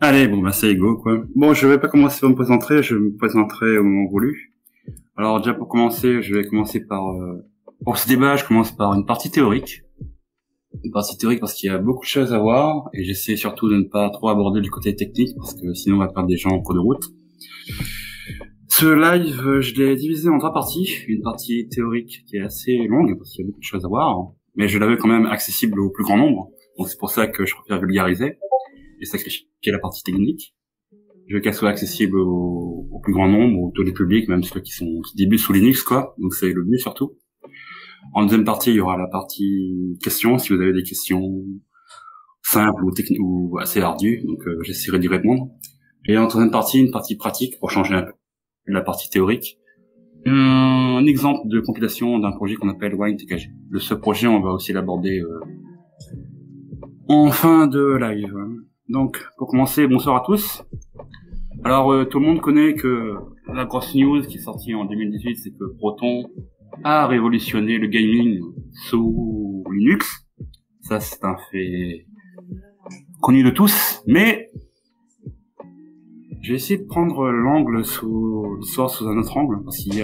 Allez, bon, bah, c'est go, quoi. Bon, je vais pas commencer par me présenter, je me présenterai au moment voulu. Alors, déjà, pour commencer, je vais commencer par, pour ce débat, je commence par une partie théorique. Une partie théorique parce qu'il y a beaucoup de choses à voir, et j'essaie surtout de ne pas trop aborder du côté technique, parce que sinon on va perdre des gens en cours de route. Ce live, je l'ai divisé en trois parties. Une partie théorique qui est assez longue, parce qu'il y a beaucoup de choses à voir, mais je l'avais quand même accessible au plus grand nombre. Donc c'est pour ça que je préfère vulgariser et sacrifier la partie technique. Je veux qu'elle soit accessible au plus grand nombre, au taux du public, même ceux qui débutent sous Linux, quoi. Donc c'est le but surtout. En deuxième partie, il y aura la partie questions, si vous avez des questions simples ou techniques ou assez ardues, donc j'essaierai d'y répondre. Et en troisième partie, une partie pratique pour changer un peu la partie théorique. Un exemple de compilation d'un projet qu'on appelle WineTKG. De ce projet, on va aussi l'aborder en fin de live. Donc, pour commencer, bonsoir à tous. Alors, tout le monde connaît que la grosse news qui est sortie en 2018, c'est que Proton a révolutionné le gaming sous Linux. Ça, c'est un fait connu de tous, mais j'ai essayé de prendre l'angle l'histoire sous un autre angle, parce qu'il y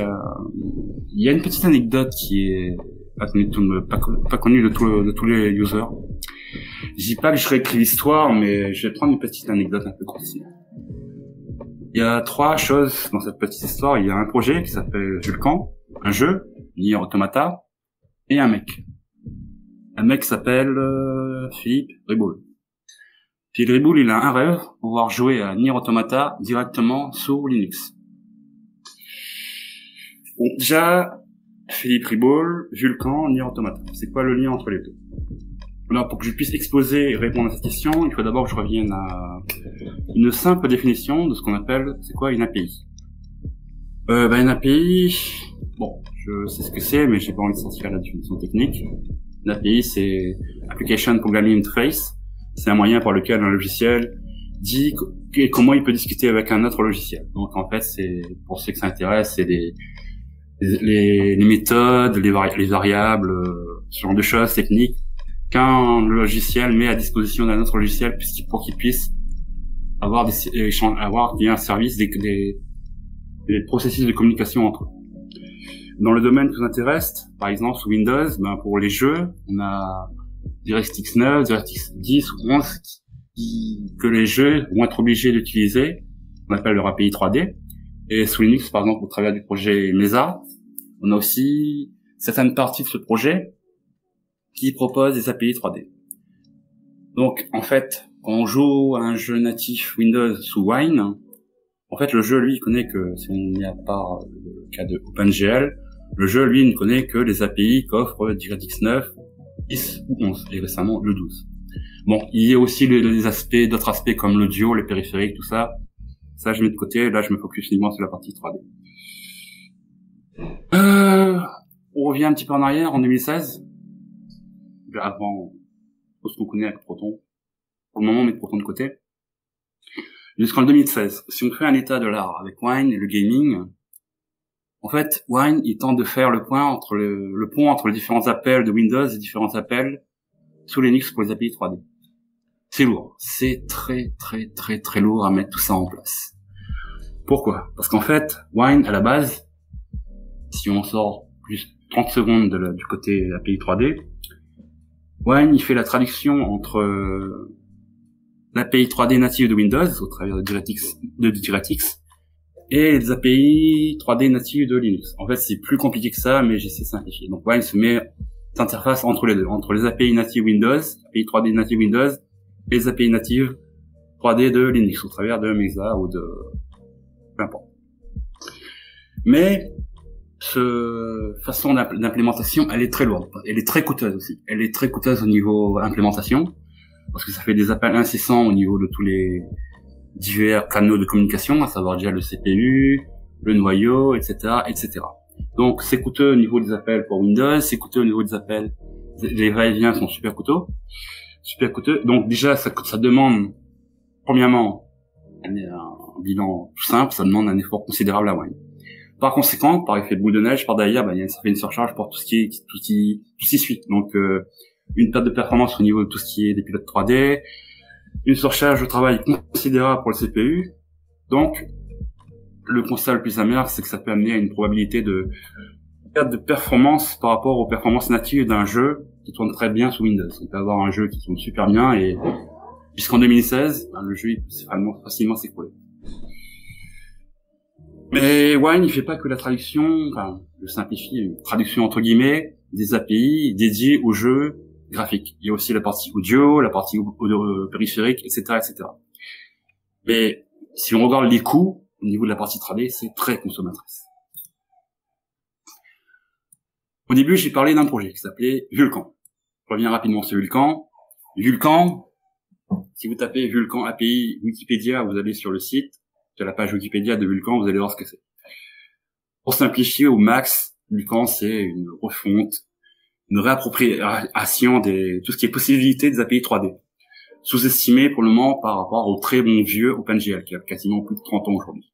a une petite anecdote qui est pas connue de tous les users. Je dis pas que je réécris l'histoire, mais je vais prendre une petite anecdote un peu croustillante. Il y a trois choses dans cette petite histoire. Il y a un projet qui s'appelle Vulcan, un jeu, Nier Automata, et un mec. Un mec qui s'appelle Philippe Riboul. Philippe Riboul, il a un rêve, pouvoir jouer à Nier Automata directement sous Linux. Bon, déjà, Philippe Riboul, Vulcan, Nier Automata. C'est quoi le lien entre les deux? Alors, pour que je puisse exposer et répondre à cette question, il faut d'abord que je revienne à une simple définition de ce qu'on appelle, c'est quoi une API? Une API, bon, je sais ce que c'est, mais j'ai pas envie de sortir la définition technique. Une API, c'est Application Programming Interface. C'est un moyen par lequel un logiciel dit comment il peut discuter avec un autre logiciel. Donc, en fait, c'est, pour ceux que ça intéresse, c'est les méthodes, les variables, ce genre de choses techniques qu'un logiciel met à disposition d'un autre logiciel pour qu'il puisse avoir un service, des processus de communication entre eux. Dans le domaine qui nous intéresse, par exemple sous Windows, pour les jeux, on a DirectX 9, DirectX 10 ou 11 que les jeux vont être obligés d'utiliser, on appelle leur API 3D. Et sous Linux, par exemple, au travers du projet Mesa, on a aussi certaines parties de ce projet qui propose des API 3D. Donc, en fait, quand on joue à un jeu natif Windows sous Wine, en fait, le jeu, lui, il connaît que, si on n'y a pas le cas de OpenGL, le jeu, lui, ne connaît que les API qu'offre DirectX 9, 10 ou 11, et récemment le 12. Bon, il y a aussi d'autres aspects comme l'audio, les périphériques, tout ça. Ça, je mets de côté, là, je me focus uniquement sur la partie 3D. On revient un petit peu en arrière, en 2016. Avant tout ce qu'on connaît avec Proton. Pour le moment, on met Proton de côté. Jusqu'en 2016. Si on fait un état de l'art avec Wine et le gaming, en fait, Wine, il tente de faire le pont entre les différents appels de Windows et différents appels sous Linux pour les API 3D. C'est lourd. C'est très, très, très, très lourd à mettre tout ça en place. Pourquoi? Parce qu'en fait, Wine, à la base, si on sort juste 30 secondes du côté API 3D, Wine, il fait la traduction entre l'API 3D native de Windows, au travers de DirectX, et les API 3D natives de Linux. En fait, c'est plus compliqué que ça, mais j'essaie de simplifier. Donc, Wine se met d'interface entre les deux, entre les API natives Windows, API 3D native Windows, et les API natives 3D de Linux, au travers de Mesa ou de... peu importe. Mais façon d'implémentation, elle est très lourde. Elle est très coûteuse aussi. Elle est très coûteuse au niveau implémentation, parce que ça fait des appels incessants au niveau de tous les divers canaux de communication, à savoir déjà le CPU, le noyau, etc., etc. Donc, c'est coûteux au niveau des appels pour Windows, c'est coûteux au niveau des appels, les va-et-vient sont super coûteux. Donc, déjà, ça demande, premièrement, un bilan tout simple, ça demande un effort considérable à Wine. Par conséquent, par effet de boule de neige, par derrière, ça fait une surcharge pour tout ce qui suit. Donc, une perte de performance au niveau de tout ce qui est des pilotes 3D, une surcharge de travail considérable pour le CPU. Donc, le constat le plus amer, c'est que ça peut amener à une probabilité de perte de performance par rapport aux performances natives d'un jeu qui tourne très bien sous Windows. On peut avoir un jeu qui tourne super bien et jusqu'en 2016, le jeu il peut facilement s'écrouler. Mais Wine, il fait pas que la traduction, enfin, je simplifie, une traduction entre guillemets, des API dédiées aux jeux graphiques. Il y a aussi la partie audio, la partie audio périphérique, etc., etc. Mais si on regarde les coûts, au niveau de la partie 3D, c'est très consommatrice. Au début, j'ai parlé d'un projet qui s'appelait Vulkan. Je reviens rapidement sur Vulkan. Vulkan, si vous tapez Vulkan API Wikipédia, vous allez sur le site, sur la page Wikipédia de Vulkan, vous allez voir ce que c'est. Pour simplifier au max, Vulkan, c'est une refonte, une réappropriation de tout ce qui est possibilité des API 3D. Sous-estimé pour le moment par rapport au très bon vieux OpenGL, qui a quasiment plus de 30 ans aujourd'hui.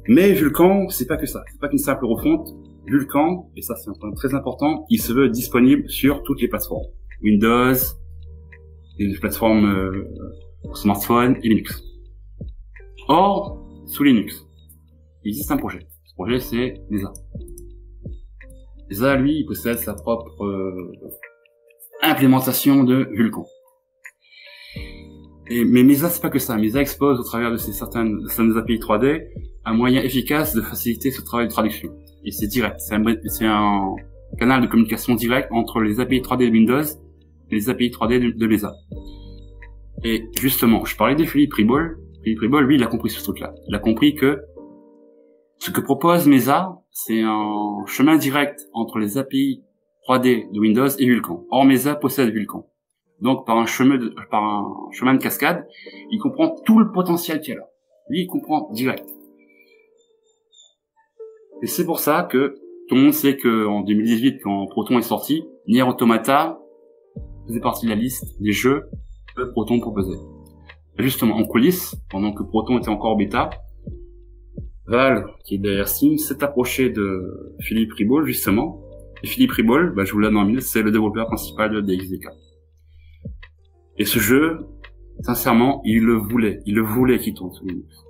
Mais Vulkan, c'est pas que ça. C'est pas qu'une simple refonte. Vulkan, et ça c'est un point très important, il se veut disponible sur toutes les plateformes. Windows, les plateformes smartphone et Linux. Or, sous Linux, il existe un projet. Ce projet, c'est Mesa. Mesa, lui, il possède sa propre implémentation de Vulkan. Mais Mesa, c'est pas que ça. Mesa expose, au travers de certaines API 3D, un moyen efficace de faciliter ce travail de traduction. Et c'est direct. C'est un canal de communication direct entre les API 3D de Windows et les API 3D de Mesa. Et justement, je parlais de Philippe Ribol. Philippe Ribol, lui, il a compris ce truc-là. Il a compris que ce que propose Mesa, c'est un chemin direct entre les API 3D de Windows et Vulkan. Or, Mesa possède Vulkan. Donc, par un chemin de cascade, il comprend tout le potentiel qu'il y a là. Lui, il comprend direct. Et c'est pour ça que tout le monde sait qu'en 2018, quand Proton est sorti, Nier Automata faisait partie de la liste des jeux que Proton proposait. Et justement, en coulisses, pendant que Proton était encore bêta, Valve, qui est derrière Steam, s'est approché de Philippe Ribol, justement. Et Philippe Ribol, je vous l'ai nommé, c'est le développeur principal de DXDK. Et ce jeu, sincèrement, il le voulait qu'il tourne sous Linux.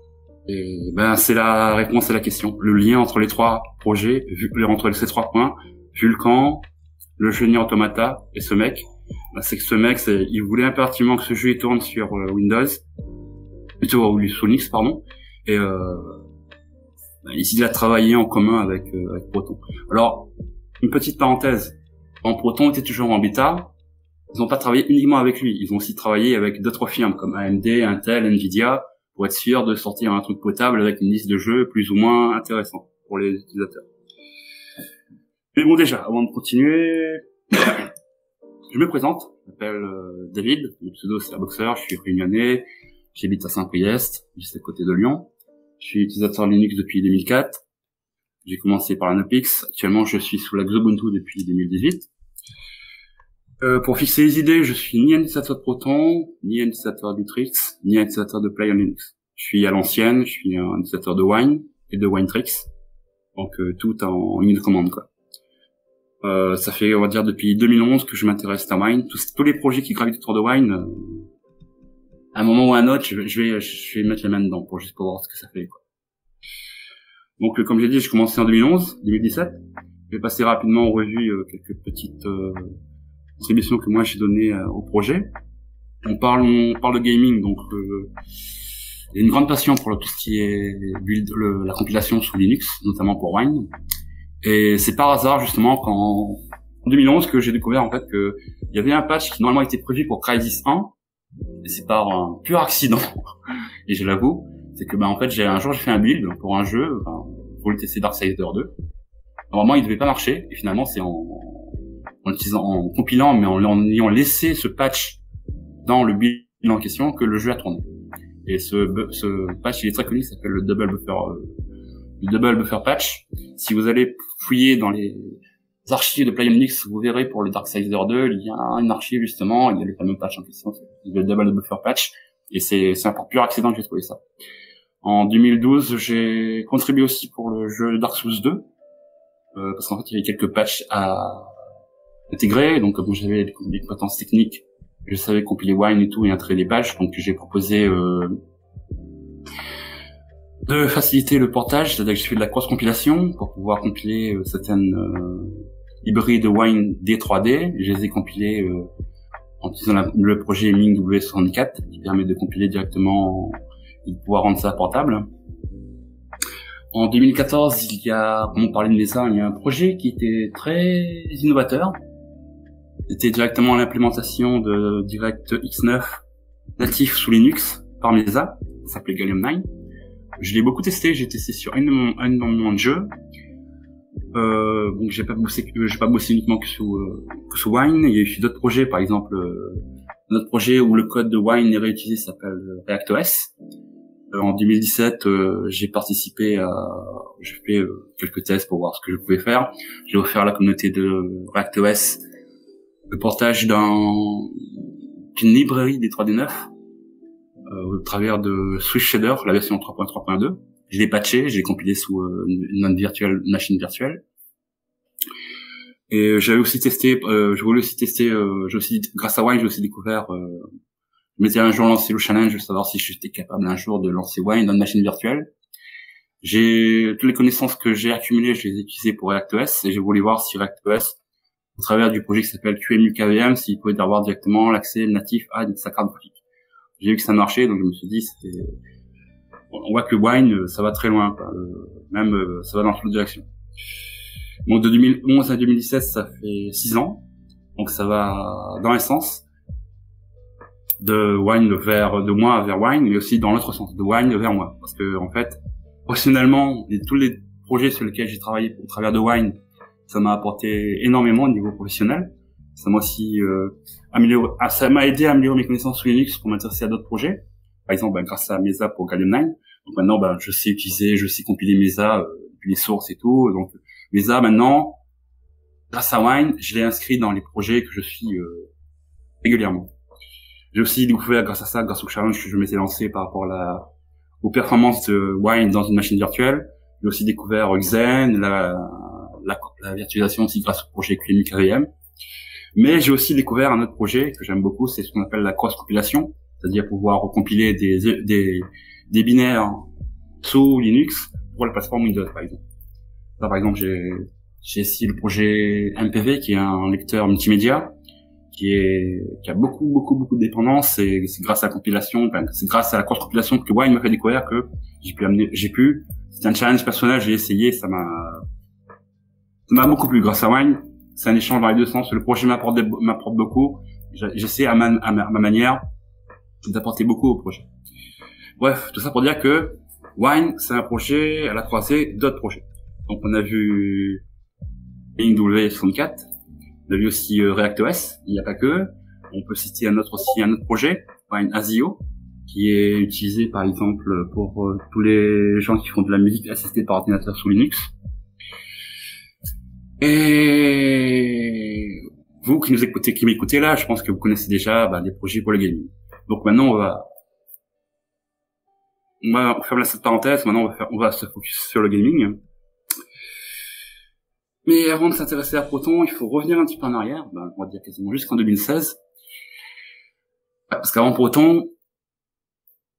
Et c'est la réponse à la question. Le lien entre les trois projets, entre ces trois points, Vulkan, le jeu Nier Automata et ce mec, c'est que ce mec, il voulait impérativement que ce jeu il tourne sur Windows, plutôt sous Linux, pardon. Et ici, il a travaillé en commun avec Proton. Alors, une petite parenthèse. Quand Proton était toujours en bêta, ils n'ont pas travaillé uniquement avec lui. Ils ont aussi travaillé avec d'autres firmes comme AMD, Intel, Nvidia, pour être sûr de sortir un truc potable avec une liste de jeux plus ou moins intéressant pour les utilisateurs. Mais bon, déjà, avant de continuer, je me présente. Je m'appelle David. Mon pseudo, c'est Boxer. Je suis réunionnais. J'habite à Saint-Priest, juste à côté de Lyon. Je suis utilisateur Linux depuis 2004. J'ai commencé par la Nopix. Actuellement, je suis sous la Xubuntu depuis 2018. Pour fixer les idées, je suis ni un utilisateur de Proton, ni un utilisateur d'Utrix, ni un utilisateur de Play on Linux. Je suis à l'ancienne, je suis un utilisateur de Wine et de Winetrix. Donc tout en ligne de commande, quoi. Ça fait, on va dire, depuis 2011 que je m'intéresse à Wine. Tous les projets qui gravitent autour de Wine, à un moment ou à un autre, je vais mettre les mains dedans juste pour voir ce que ça fait, quoi. Donc comme j'ai dit, j'ai commencé en 2017. Je vais passer rapidement en revue quelques petites contributions que moi j'ai données au projet. On parle de gaming, donc il y a une grande passion pour tout ce qui est la compilation sous Linux, notamment pour Wine. Et c'est par hasard justement en 2011 que j'ai découvert en fait que il y avait un patch qui normalement était prévu pour Crysis 1, et c'est par un pur accident. Et je l'avoue, c'est que en fait un jour j'ai fait un build pour un jeu, pour le tester Darksider 2. Normalement il devait pas marcher, et finalement c'est en compilant, mais en ayant laissé ce patch dans le build en question, que le jeu a tourné. Et ce patch, il est très connu, il s'appelle le Double Buffer Patch. Si vous allez fouiller dans les archives de PlayOnix, vous verrez pour le Darksider 2, il y a une archive justement, il y a le fameux patch en question, c'est le Double Buffer Patch, et c'est un pur accident que j'ai trouvé ça. En 2012, j'ai contribué aussi pour le jeu Dark Souls 2, parce qu'en fait, il y avait quelques patchs à intégrer, donc comme j'avais des compétences techniques, Je savais compiler Wine et tout et intégrer des pages, donc j'ai proposé de faciliter le portage, c'est-à-dire que j'ai fait de la cross-compilation pour pouvoir compiler certaines hybrides Wine D3D. Je les ai compilés en utilisant le projet MingW64 qui permet de compiler directement et de pouvoir rendre ça portable. En 2014, il y a, comme on parlait de Mesa, il y a un projet qui était très innovateur. C'était directement l'implémentation de DirectX 9 natif sous Linux par Mesa. Ça s'appelait Gallium 9. Je l'ai beaucoup testé. J'ai testé sur énormément de jeux. Donc j'ai pas bossé uniquement que sous Wine. Il y a eu d'autres projets, par exemple notre projet où le code de Wine est réutilisé s'appelle ReactOS. En 2017, j'ai fait quelques tests pour voir ce que je pouvais faire. J'ai offert à la communauté de ReactOS le portage d'une librairie des 3D9 au travers de Swift Shader, la version 3.3.2. Je l'ai patché, je l'ai compilé sous une machine virtuelle. Et j'avais aussi testé, grâce à Wine, j'ai aussi découvert, je m'étais un jour lancé le challenge de savoir si j'étais capable un jour de lancer Wine dans une machine virtuelle. Toutes les connaissances que j'ai accumulées, je les ai utilisées pour ReactOS et j'ai voulu voir si ReactOS, au travers du projet qui s'appelle QEMU-KVM, s'il pouvait avoir directement l'accès natif à sa carte graphique. J'ai vu que ça marchait, donc je me suis dit, on voit que Wine, ça va très loin, quoi. Ça va dans toute direction. Donc de 2011 à 2017, ça fait 6 ans. Donc ça va dans un sens de moi vers Wine, mais aussi dans l'autre sens, de Wine vers moi. Parce que, en fait, professionnellement, tous les projets sur lesquels j'ai travaillé au travers de Wine, ça m'a apporté énormément au niveau professionnel. Ça m'a aussi ça m'a aidé à améliorer mes connaissances sur Linux pour m'intéresser à d'autres projets. Par exemple, grâce à Mesa pour Gallium 9. Donc maintenant, je sais compiler Mesa, depuis les sources et tout. Donc Mesa, maintenant, grâce à Wine, je l'ai inscrit dans les projets que je suis régulièrement. J'ai aussi découvert grâce à ça, grâce au challenge que je m'étais lancé par rapport aux performances de Wine dans une machine virtuelle. J'ai aussi découvert Xen, la virtualisation aussi grâce au projet QEMU-KVM. Mais j'ai aussi découvert un autre projet que j'aime beaucoup, c'est ce qu'on appelle la cross-compilation, c'est-à-dire pouvoir recompiler des binaires sous Linux pour la plateforme Windows, par exemple. Là, par exemple, j'ai ici le projet MPV, qui est un lecteur multimédia, qui a beaucoup de dépendances, et c'est grâce à la compilation, c'est grâce à la cross-compilation que Wine m'a fait découvrir que c'était un challenge personnel, j'ai essayé, ça m'a beaucoup plu grâce à Wine. C'est un échange dans les deux sens. Le projet m'apporte beaucoup. J'essaie à ma manière d'apporter beaucoup au projet. Bref, tout ça pour dire que Wine, c'est un projet à la croisée d'autres projets. Donc on a vu MingW64, on a vu aussi ReactOS, il n'y a pas que. On peut citer un autre projet, Wine ASIO, qui est utilisé par exemple pour tous les gens qui font de la musique assistée par ordinateur sous Linux. Et vous qui m'écoutez là, je pense que vous connaissez déjà des projets pour le gaming. Donc maintenant on va fermer cette parenthèse. Maintenant on va se focus sur le gaming. Mais avant de s'intéresser à Proton, il faut revenir un petit peu en arrière. On va dire quasiment jusqu'en 2016, parce qu'avant Proton,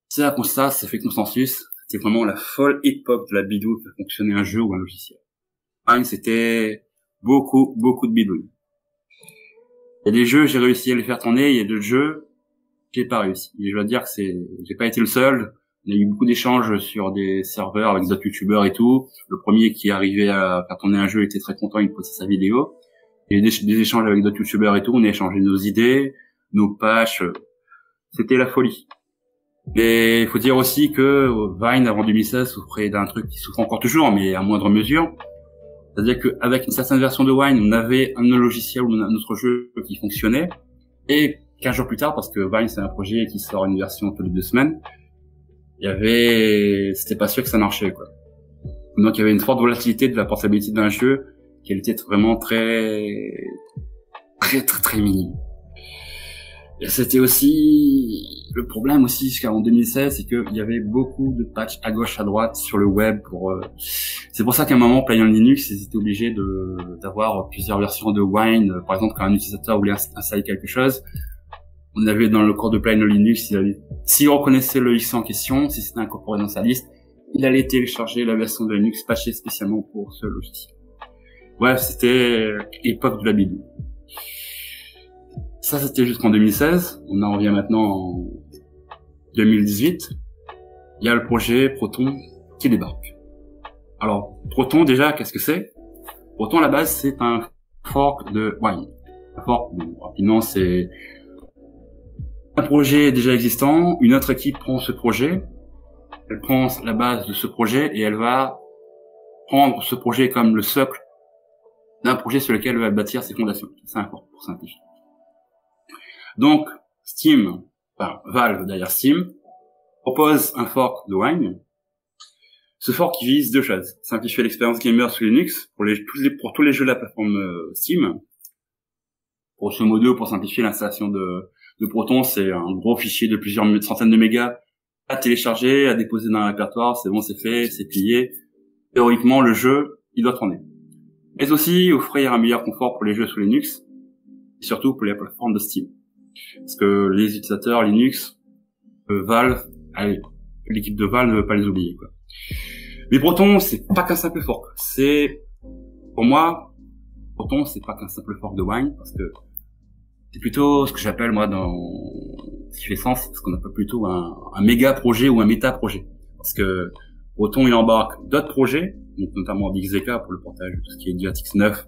c'est un constat, ça fait consensus. C'était vraiment la folle époque de la bidouille pour faire fonctionner un jeu ou un logiciel. C'était beaucoup de bidouilles. Il y a des jeux, j'ai réussi à les faire tourner, il y a d'autres jeux, j'ai pas réussi. Et je dois dire que j'ai pas été le seul. Il y a eu beaucoup d'échanges sur des serveurs avec d'autres youtubeurs et tout. Le premier qui arrivait à faire tourner un jeu était très content, il postait sa vidéo. Il y a eu des échanges avec d'autres youtubeurs et tout, on a échangé nos idées, nos patchs. C'était la folie. Et il faut dire aussi que Vine, avant 2016, souffrait d'un truc qui souffre encore toujours, mais à moindre mesure. C'est-à-dire qu'avec une certaine version de Wine, on avait un logiciel ou notre jeu qui fonctionnait. Et 15 jours plus tard, parce que Vine, c'est un projet qui sort une version toutes les 2 semaines, c'était pas sûr que ça marchait, quoi. Donc il y avait une forte volatilité de la portabilité d'un jeu qui était vraiment très minime. Et c'était aussi le problème aussi jusqu'en 2016, c'est qu'il y avait beaucoup de patchs à gauche à droite sur le web c'est pour ça qu'à un moment Playon Linux ils étaient obligés d'avoir plusieurs versions de Wine. Par exemple, quand un utilisateur voulait installer quelque chose, On avait dans le core de Plano Linux, s'il reconnaissait le X en question, si c'était incorporé dans sa liste, il allait télécharger la version de Linux patchée spécialement pour ce logiciel. Bref, c'était l'époque de la bidouille. Ça, c'était jusqu'en 2016. On en revient maintenant en 2018. Il y a le projet Proton qui débarque. Alors, Proton, déjà, qu'est-ce que c'est? Proton, à la base, c'est un fork de Wine. Un fork, bon, rapidement, c'est un projet déjà existant. Une autre équipe prend ce projet. Elle prend la base de ce projet et elle va prendre ce projet comme le socle d'un projet sur lequel elle va bâtir ses fondations. C'est un fork, pour simplifier. Donc, Steam, enfin, Valve derrière Steam, propose un fork de Wine. Ce fork qui vise deux choses. Simplifier l'expérience gamer sous Linux pour tous les jeux de la plateforme Steam. Grosso modo, pour simplifier l'installation de Proton, c'est un gros fichier de plusieurs centaines de mégas à télécharger, à déposer dans un répertoire. C'est bon, c'est fait, c'est plié. Théoriquement, le jeu, il doit tourner. Mais aussi offrir un meilleur confort pour les jeux sous Linux, et surtout pour les plateformes de Steam. Parce que les utilisateurs Linux, Valve, allez, l'équipe de Valve ne veut pas les oublier, quoi. Mais Proton, c'est pas qu'un simple fork. Pour moi, Proton, c'est pas qu'un simple fork de Wine, parce que c'est plutôt ce que j'appelle, moi, dans ce qui fait sens, ce qu'on appelle plutôt un méga projet ou un méta projet. Parce que Proton, il embarque d'autres projets, donc notamment XZK pour le portage de tout ce qui est DirectX 9,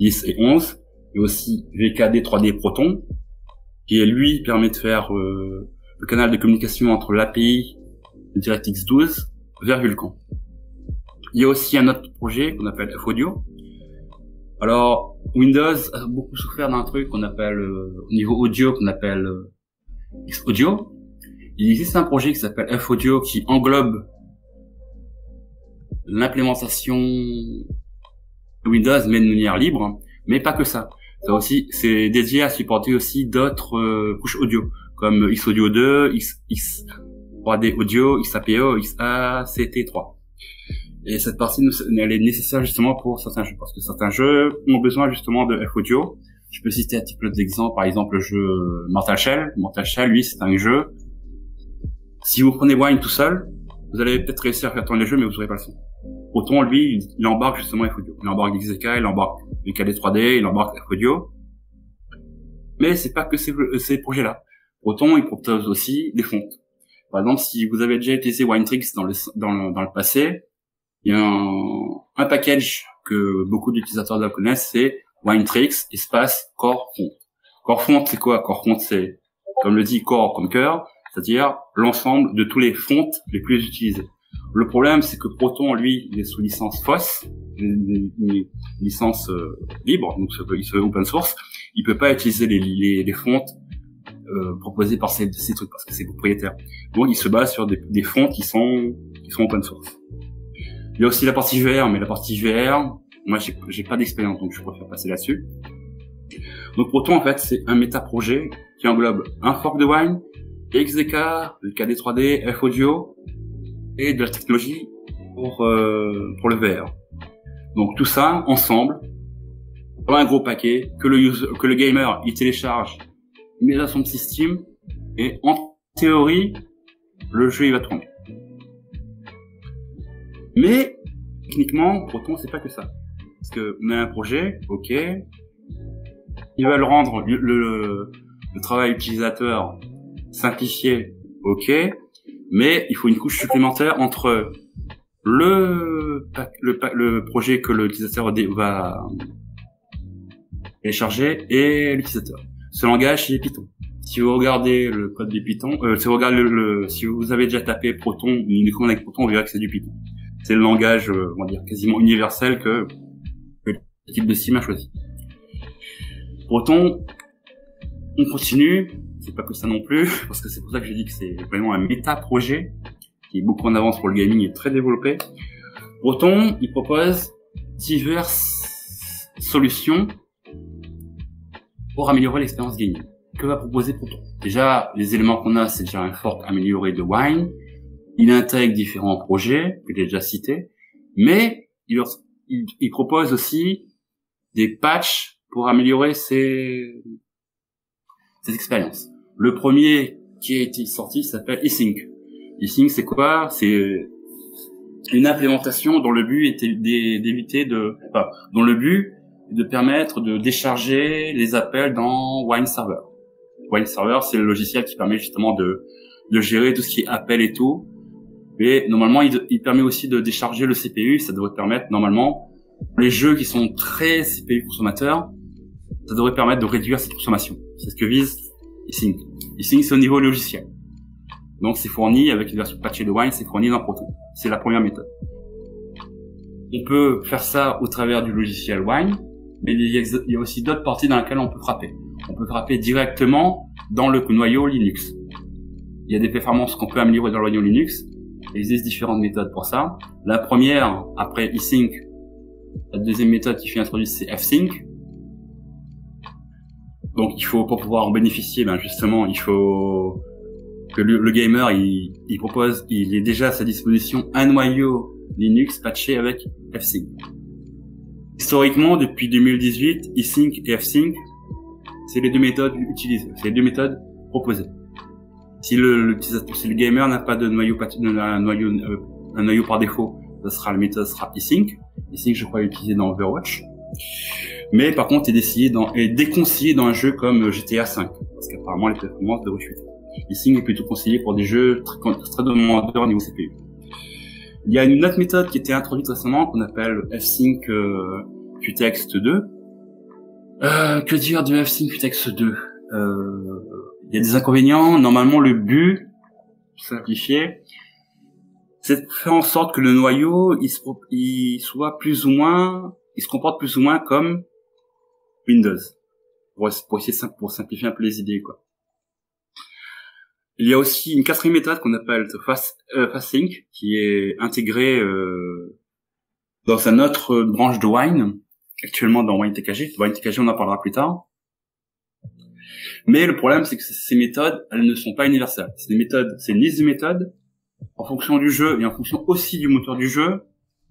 10 et 11, et aussi VKD 3D Proton, qui lui permet de faire le canal de communication entre l'API de DirectX 12 vers Vulkan. Il y a aussi un autre projet qu'on appelle F-Audio. Alors, Windows a beaucoup souffert d'un truc qu'on appelle, au niveau audio, qu'on appelle X-Audio. Il existe un projet qui s'appelle F-Audio qui englobe l'implémentation de Windows, mais de manière libre, mais pas que ça. Ça aussi, c'est dédié à supporter aussi d'autres couches audio, comme X-Audio 2, X3D Audio, XAPO, XACT3. Et cette partie, elle est nécessaire justement pour certains jeux, parce que certains jeux ont besoin justement de F-Audio. Je peux citer un petit peu d'exemples, par exemple le jeu Mortal Shell. Mortal Shell, lui, c'est un jeu. Si vous prenez Wine tout seul, vous allez peut-être réussir à faire tourner le jeu, mais vous n'aurez pas le son. Proton, lui, il embarque justement F-Audio. Il embarque XZK, il embarque VKD 3D, il embarque F-Audio. Mais c'est pas que ces projets-là. Proton, il propose aussi des fontes. Par exemple, si vous avez déjà utilisé Winetricks dans le passé, il y a un package que beaucoup d'utilisateurs connaissent, c'est Winetricks espace Core Font. Core Font, c'est quoi? Core Font, c'est, comme le dit Core comme cœur, c'est-à-dire l'ensemble de tous les fonts les plus utilisés. Le problème, c'est que Proton, lui, il est sous licence FOSS, une licence libre, donc il se open source. Il peut pas utiliser les fonts proposées par ces trucs parce que c'est propriétaire. Donc il se base sur des fonts qui sont open source. Il y a aussi la partie VR, mais la partie VR, moi j'ai pas d'expérience, donc je préfère passer là-dessus. Donc Proton, en fait, c'est un méta-projet qui englobe un fork de Wine, XZK, le KD3D, F-Audio et de la technologie pour le VR. Donc tout ça ensemble dans un gros paquet que le gamer il télécharge, il met dans son petit Steam et en théorie le jeu il va tourner. Mais techniquement, Proton c'est pas que ça, parce que on a un projet, ok, ils veulent rendre le travail utilisateur simplifié, ok, mais il faut une couche supplémentaire entre le projet que l'utilisateur va télécharger et l'utilisateur. Ce langage, c'est Python. Si vous regardez le code de Python, si vous avez déjà tapé Proton, une commande avec Proton, vous verrez que c'est du Python. C'est le langage, on va dire, quasiment universel que l'équipe de Steam a choisi. Proton, on continue, c'est pas que ça non plus, parce que c'est pour ça que j'ai dit que c'est vraiment un méta-projet qui est beaucoup en avance pour le gaming et très développé. Proton, il propose diverses solutions pour améliorer l'expérience gaming. Que va proposer Proton? Déjà, les éléments qu'on a, c'est déjà un fork amélioré de Wine. Il intègre différents projets que j'ai déjà cités, mais il propose aussi des patchs pour améliorer ces expériences. Le premier qui a été sorti s'appelle eSync. eSync, c'est quoi? C'est une implémentation dont le but était d'éviter dont le but est de permettre de décharger les appels dans Wine Server. Wine Server, c'est le logiciel qui permet justement de gérer tout ce qui est appel et tout. Mais normalement, il permet aussi de décharger le CPU. Ça devrait permettre, normalement, les jeux qui sont très CPU consommateurs, ça devrait permettre de réduire cette consommation. C'est ce que vise eSync. eSync, c'est au niveau logiciel. Donc, c'est fourni avec une version patchée de Wine, c'est fourni dans Proton. C'est la première méthode. On peut faire ça au travers du logiciel Wine, mais il y a aussi d'autres parties dans lesquelles on peut frapper. On peut frapper directement dans le noyau Linux. Il y a des performances qu'on peut améliorer dans le noyau Linux. Il existe différentes méthodes pour ça. La première, après eSync, la deuxième méthode qui fut introduite, c'est fsync. Donc, il faut, pour pouvoir en bénéficier, justement, il faut que le gamer, il ait déjà à sa disposition un noyau Linux patché avec fsync. Historiquement, depuis 2018, eSync et fsync, c'est les deux méthodes utilisées, c'est les deux méthodes proposées. Si le gamer n'a pas de noyau, un noyau par défaut, la méthode sera eSync. eSync, je crois, est utilisé dans Overwatch. Mais par contre, est déconseillé dans un jeu comme GTA V, parce qu'apparemment les performances devraient chuter. eSync est plutôt conseillé pour des jeux très demandeurs au niveau CPU. Il y a une autre méthode qui a été introduite récemment, qu'on appelle fsync Qtext 2. Que dire de fsync Qtext 2? Il y a des inconvénients. Normalement, le but, simplifié, c'est de faire en sorte que le noyau, il se comporte plus ou moins comme Windows. Pour simplifier un peu les idées, quoi. Il y a aussi une quatrième méthode qu'on appelle fsync, qui est intégrée dans une autre branche de Wine, actuellement dans WineTKG. WineTKG, on en parlera plus tard. Mais le problème, c'est que ces méthodes, elles ne sont pas universelles. C'est une liste de méthodes en fonction du jeu et en fonction aussi du moteur du jeu,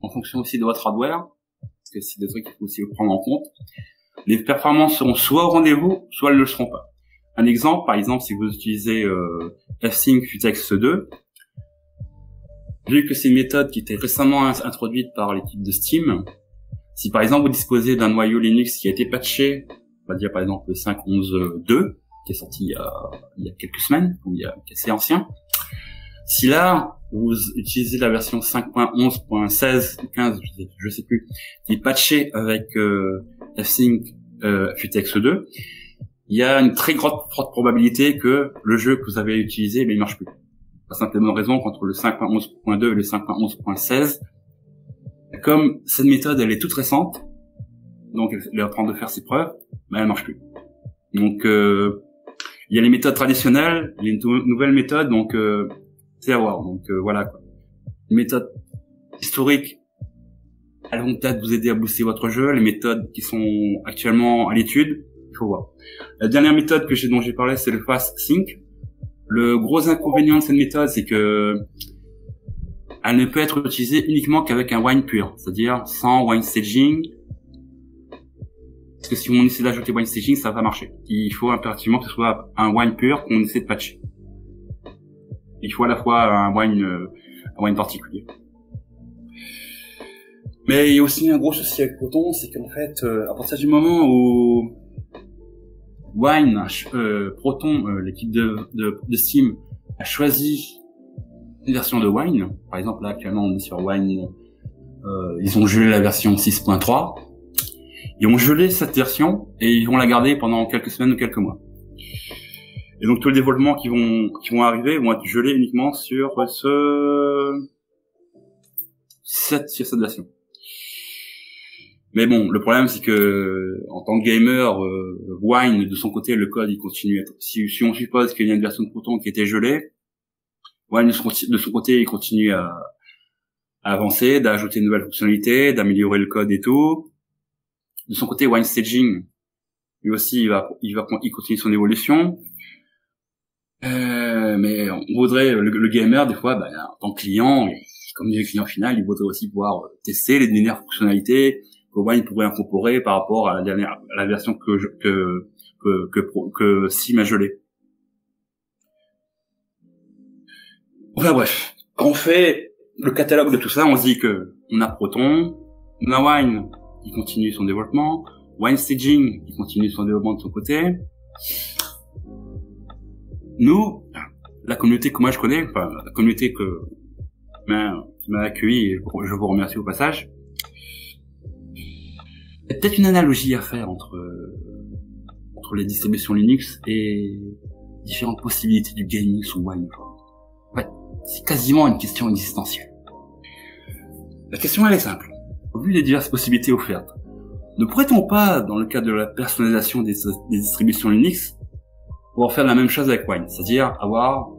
en fonction aussi de votre hardware, parce que c'est des trucs qu'il faut aussi prendre en compte. Les performances seront soit au rendez-vous, soit elles ne le seront pas. Un exemple, par exemple, si vous utilisez fsync Qtext 2, vu que c'est une méthode qui était récemment introduite par l'équipe de Steam, si par exemple vous disposez d'un noyau Linux qui a été patché, on va dire par exemple le 5.11.2, qui est sorti il y a quelques semaines, ou qui est assez ancien, si là vous utilisez la version 5.11.16 ou 15, je sais plus, qui est patché avec fsync Qtext 2, il y a une très forte probabilité que le jeu que vous avez utilisé, il marche plus. La simple raison qu'entre le 5.11.2 et le 5.11.16, comme cette méthode elle est toute récente, donc elle est en train de faire ses preuves, mais elle marche plus. Donc il y a les méthodes traditionnelles, il y a une nouvelle méthode, donc c'est à voir. Donc voilà quoi. Les méthodes historiques, elles vont peut-être vous aider à booster votre jeu. Les méthodes qui sont actuellement à l'étude, il faut voir. La dernière méthode dont j'ai parlé, c'est le fsync. Le gros inconvénient de cette méthode, c'est que elle ne peut être utilisée uniquement qu'avec un wine pur, c'est-à-dire sans wine staging. Parce que si on essaie d'ajouter wine staging, ça va pas marcher. Il faut impérativement que ce soit un wine pur qu'on essaie de patcher. Il faut à la fois un wine particulier. Mais il y a aussi un gros souci avec Proton, c'est qu'en fait, à partir du moment où Proton, l'équipe de Steam, a choisi une version de Wine, par exemple là actuellement on est sur Wine, ils ont gelé la version 6.3, ils ont gelé cette version et ils vont la garder pendant quelques semaines ou quelques mois. Et donc tous les développements qui vont arriver vont être gelés uniquement sur cette version. Mais bon, le problème c'est que en tant que gamer, Wine de son côté, le code il continue à être. Si on suppose qu'il y a une version de Proton qui était gelée, Wine de son côté il continue à avancer, d'ajouter de nouvelles fonctionnalités, d'améliorer le code et tout. De son côté, Wine Staging, lui aussi il continue son évolution. Mais on voudrait le gamer des fois, en tant que client, comme il est client final, il voudrait aussi pouvoir tester les dernières fonctionnalités que Wine pourrait incorporer par rapport à la version que Steam a gelée. Enfin bref, quand on fait le catalogue de tout ça, on se dit que on a Proton, on a Wine qui continue son développement, Wine Staging qui continue son développement de son côté. Nous, la communauté que moi je connais, enfin la communauté qui m'a accueilli, et je vous remercie au passage. Il y a peut-être une analogie à faire entre les distributions Linux et différentes possibilités du gaming sous Wine. En fait, c'est quasiment une question existentielle. La question elle est simple. Au vu des diverses possibilités offertes, ne pourrait-on pas, dans le cadre de la personnalisation des distributions Linux, pouvoir faire la même chose avec Wine, c'est-à-dire avoir,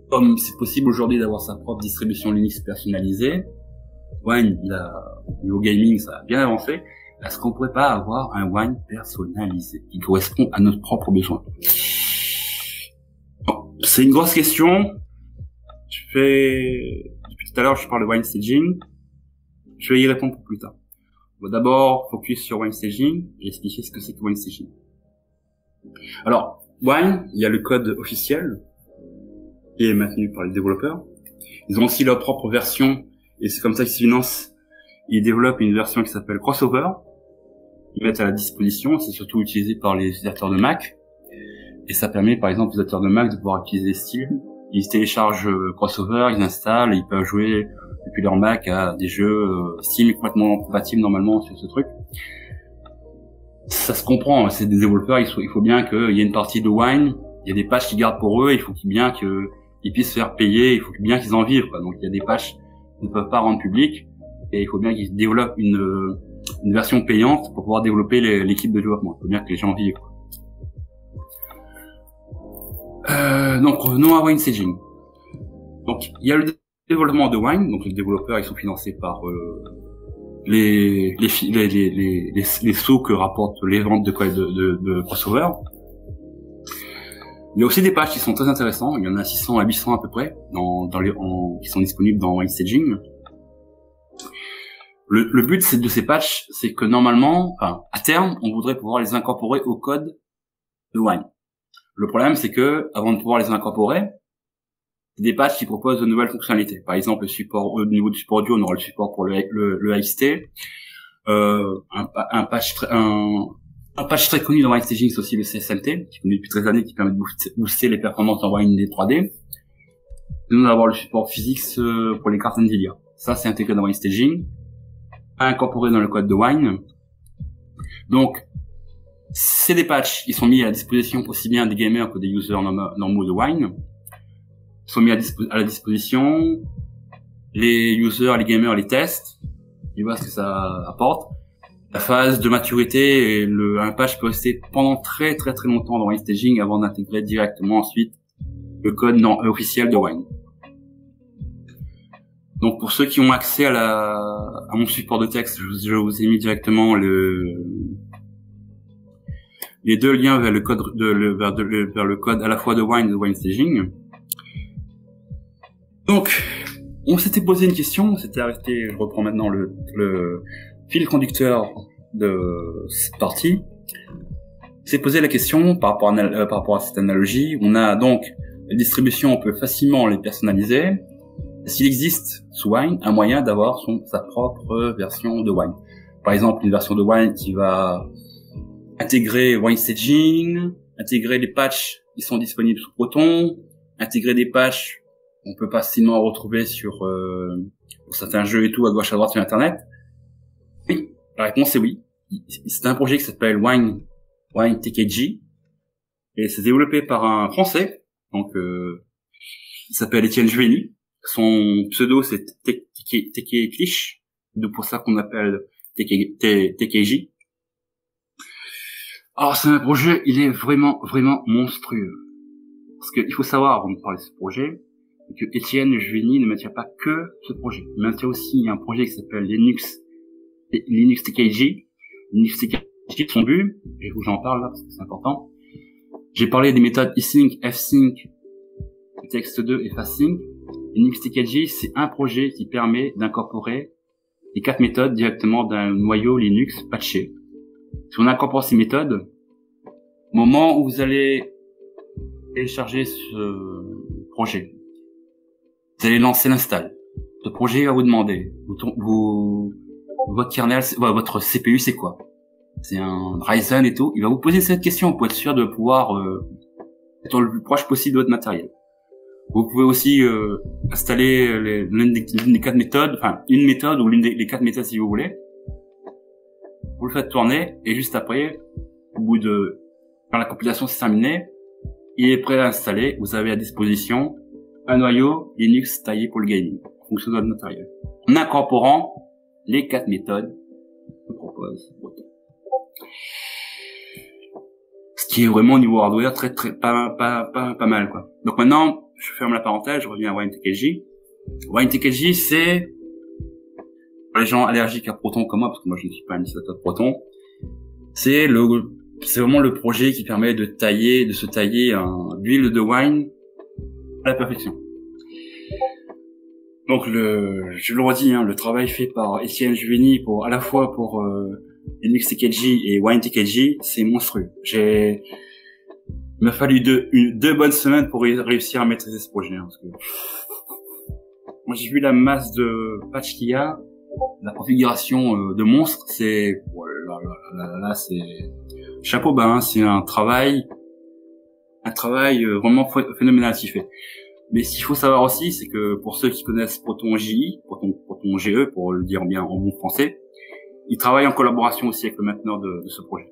comme c'est possible aujourd'hui d'avoir sa propre distribution Linux personnalisée, Wine, au niveau gaming, ça a bien avancé, est-ce qu'on pourrait pas avoir un Wine personnalisé qui correspond à notre propre besoin? Bon, c'est une grosse question. Depuis tout à l'heure, je parle de Wine Staging. Je vais y répondre plus tard. On va d'abord focus sur Wine Staging et expliquer ce que c'est que Wine Staging. Alors, Wine, il y a le code officiel qui est maintenu par les développeurs. Ils ont aussi leur propre version et c'est comme ça qu'ils se financent. Ils développent une version qui s'appelle Crossover. Ils mettent à la disposition, c'est surtout utilisé par les utilisateurs de Mac. Et ça permet par exemple aux utilisateurs de Mac de pouvoir utiliser Steam. Ils téléchargent Crossover, ils installent, et ils peuvent jouer depuis leur Mac à des jeux Steam complètement compatibles normalement sur ce truc. Ça se comprend, c'est des développeurs, il faut bien qu'il y ait une partie de Wine, il y a des patchs qu'ils gardent pour eux, il faut bien qu'ils puissent se faire payer, il faut bien qu'ils en vivent, quoi. Donc il y a des patchs qu'ils ne peuvent pas rendre publics, et il faut bien qu'ils développent une version payante pour pouvoir développer l'équipe de développement. Il faut bien que les gens vivent, quoi. Donc revenons à Wine Staging. Donc il y a le développement de Wine, donc les développeurs ils sont financés par les sous que rapportent les ventes de Crossover. Il y a aussi des patchs qui sont très intéressants, il y en a 600 à 800 à peu près qui sont disponibles dans Wine Staging. Le but de ces patchs, c'est que normalement, enfin, à terme, on voudrait pouvoir les incorporer au code de Wine. Le problème, c'est que avant de pouvoir les incorporer, des patchs qui proposent de nouvelles fonctionnalités. Par exemple, le support au niveau du support audio, on aura le support pour le AXT. Un patch très connu dans Wine Staging, c'est aussi le CSLT, qui est connu depuis 13 années, qui permet de booster les performances en Wine des 3D. Nous allons avoir le support physique pour les cartes Nvidia. Ça, c'est intégré dans Wine Staging, incorporé dans le code de Wine. Donc, c'est des patchs qui sont mis à disposition aussi bien des gamers que des users normaux de Wine. Ils sont mis à la disposition. Les users, les gamers les testent. Ils voient ce que ça apporte. La phase de maturité et un patch peut rester pendant très très très longtemps dans Wine Staging avant d'intégrer directement ensuite le code officiel de Wine. Donc pour ceux qui ont accès à mon support de texte, je vous ai mis directement les deux liens vers le code vers le code à la fois de Wine et de Wine Staging. Donc, on s'était posé une question, on s'était arrêté, je reprends maintenant le fil conducteur de cette partie. On s'est posé la question par rapport à cette analogie. On a donc les distributions, on peut facilement les personnaliser. S'il existe sous Wine un moyen d'avoir sa propre version de Wine. Par exemple, une version de Wine qui va intégrer Wine Staging, intégrer les patchs qui sont disponibles sous Proton, intégrer des patchs qu'on peut facilement retrouver pour certains jeux et tout à gauche à droite sur Internet. Oui, la réponse est oui. C'est un projet qui s'appelle Wine TKG et c'est développé par un Français, donc il s'appelle Étienne Juveny. Son pseudo c'est TKClish, donc pour ça qu'on appelle TKG. Alors c'est un projet, il est vraiment monstrueux. Parce qu'il faut savoir, avant de parler de ce projet, que Étienne Juveny ne maintient pas que ce projet. Il maintient aussi un projet qui s'appelle Linux TKG. Linux TKG, son but, et j'en parle là parce que c'est important. J'ai parlé des méthodes eSync, fsync, text2 et fastSync. Linux TKG, c'est un projet qui permet d'incorporer les 4 méthodes directement d'un noyau Linux patché. Si on incorpore ces méthodes, au moment où vous allez télécharger ce projet, Vous allez lancer l'install. Le projet va vous demander, votre kernel, votre CPU c'est quoi? C'est un Ryzen et tout. Il va vous poser cette question pour être sûr de pouvoir être le plus proche possible de votre matériel. Vous pouvez aussi installer l'une des 4 méthodes, enfin une méthode ou l'une des 4 méthodes si vous voulez. Vous le faites tourner et juste après, au bout de quand la compilation s'est terminée, il est prêt à installer. Vous avez à disposition un noyau Linux taillé pour le gaming, en fonction de votre matériel, en incorporant les 4 méthodes que propose Proton. Ce qui est vraiment au niveau hardware très pas mal quoi. Donc maintenant, je ferme la parenthèse, je reviens à WineTKG. WineTKG, c'est pour les gens allergiques à Proton comme moi, parce que moi je ne suis pas un utilisateur de Proton. C'est vraiment le projet qui permet de se tailler un build de wine à la perfection. Donc je le redis, hein, le travail fait par Étienne Juveny à la fois pour LinuxTKG et WineTKG, c'est monstrueux. Il m'a fallu deux bonnes semaines pour réussir à maîtriser ce projet, hein, parce que moi j'ai vu la masse de patch qu'il y a, la configuration de monstre, c'est là c'est chapeau bas, hein, c'est un travail vraiment phénoménal qui fait. Mais ce qu'il faut savoir aussi, c'est que pour ceux qui connaissent Proton GE, pour le dire bien en bon français, ils travaillent en collaboration aussi avec le mainteneur de ce projet.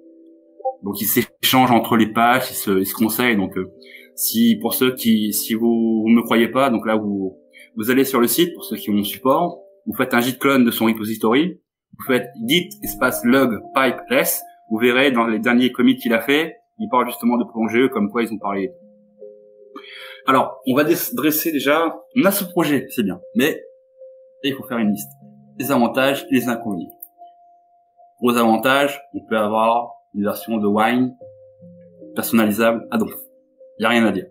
Donc ils s'échangent entre les patchs, ils se conseillent. Donc si vous me croyez pas, donc là vous allez sur le site, pour ceux qui ont mon support, vous faites un git clone de son repository, vous faites git espace log pipe s, vous verrez dans les derniers commits qu'il a fait, il parle justement de Proton GE, comme quoi ils ont parlé. Alors, on va dresser déjà, on a ce projet, c'est bien, mais il faut faire une liste. Les avantages et les inconvénients. Pour les avantages, on peut avoir une version de Wine personnalisable à donf. Il n'y a rien à dire.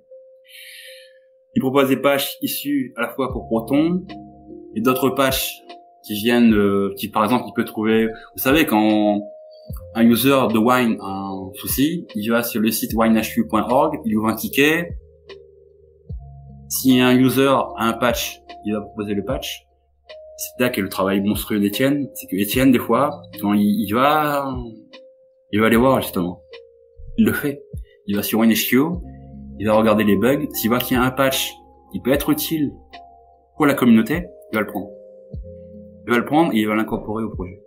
Il propose des patchs issus à la fois pour Proton et d'autres patchs qui viennent, par exemple, il peut trouver, vous savez, quand un user de Wine a un souci, il va sur le site winehq.org, il ouvre un ticket. Si un user a un patch, il va proposer le patch. C'est là qu'est le travail monstrueux d'Étienne. C'est que Étienne, des fois, quand il va aller voir, justement. Il le fait. Il va sur WineHQ, il va regarder les bugs. S'il voit qu'il y a un patch qui peut être utile pour la communauté, il va le prendre. Il va le prendre et il va l'incorporer au projet.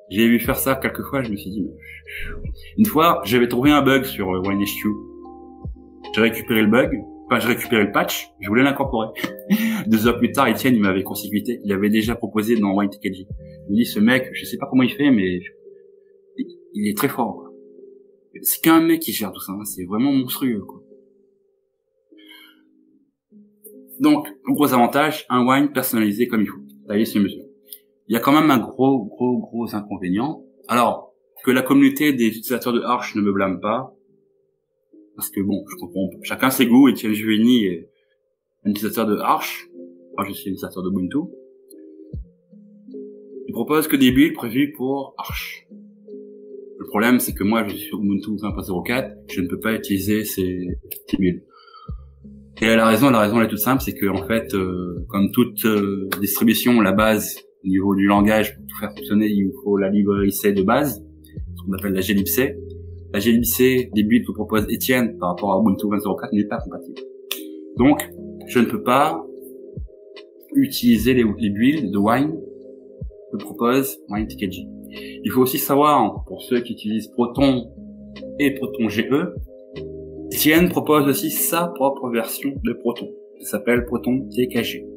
J'ai vu faire ça quelques fois, je me suis dit, mais... Une fois, j'avais trouvé un bug sur WineHQ. J'ai récupéré le bug. Enfin, j'ai récupéré le patch, je voulais l'incorporer. 2 heures plus tard, Étienne, il m'avait consécuté. Il avait déjà proposé dans WineTKG. Je me dis, ce mec, je sais pas comment il fait, mais il est très fort, quoi. C'est qu'un mec qui gère tout ça, hein. C'est vraiment monstrueux, quoi. Donc, gros avantage, un wine personnalisé comme il faut, taillé sur mesure. Il y a quand même un gros inconvénient. Alors, que la communauté des utilisateurs de Arch ne me blâme pas, parce que bon, je comprends, chacun ses goûts. Étienne Juveny est un utilisateur de Arch, moi je suis un utilisateur de Ubuntu. Il propose que des builds prévus pour Arch. Le problème, c'est que moi je suis sur Ubuntu 20.04, je ne peux pas utiliser ces builds. Et la raison elle est toute simple, c'est que en fait, comme toute distribution, la base au niveau du langage, pour tout faire fonctionner, il vous faut la librairie C de base, ce qu'on appelle la glibc. La glibc des builds que propose Étienne par rapport à Ubuntu 20.04 n'est pas compatible. Donc, je ne peux pas utiliser les builds de Wine que propose WineTKG. Il faut aussi savoir, pour ceux qui utilisent Proton et Proton GE, Étienne propose aussi sa propre version de Proton, qui s'appelle Proton TKG.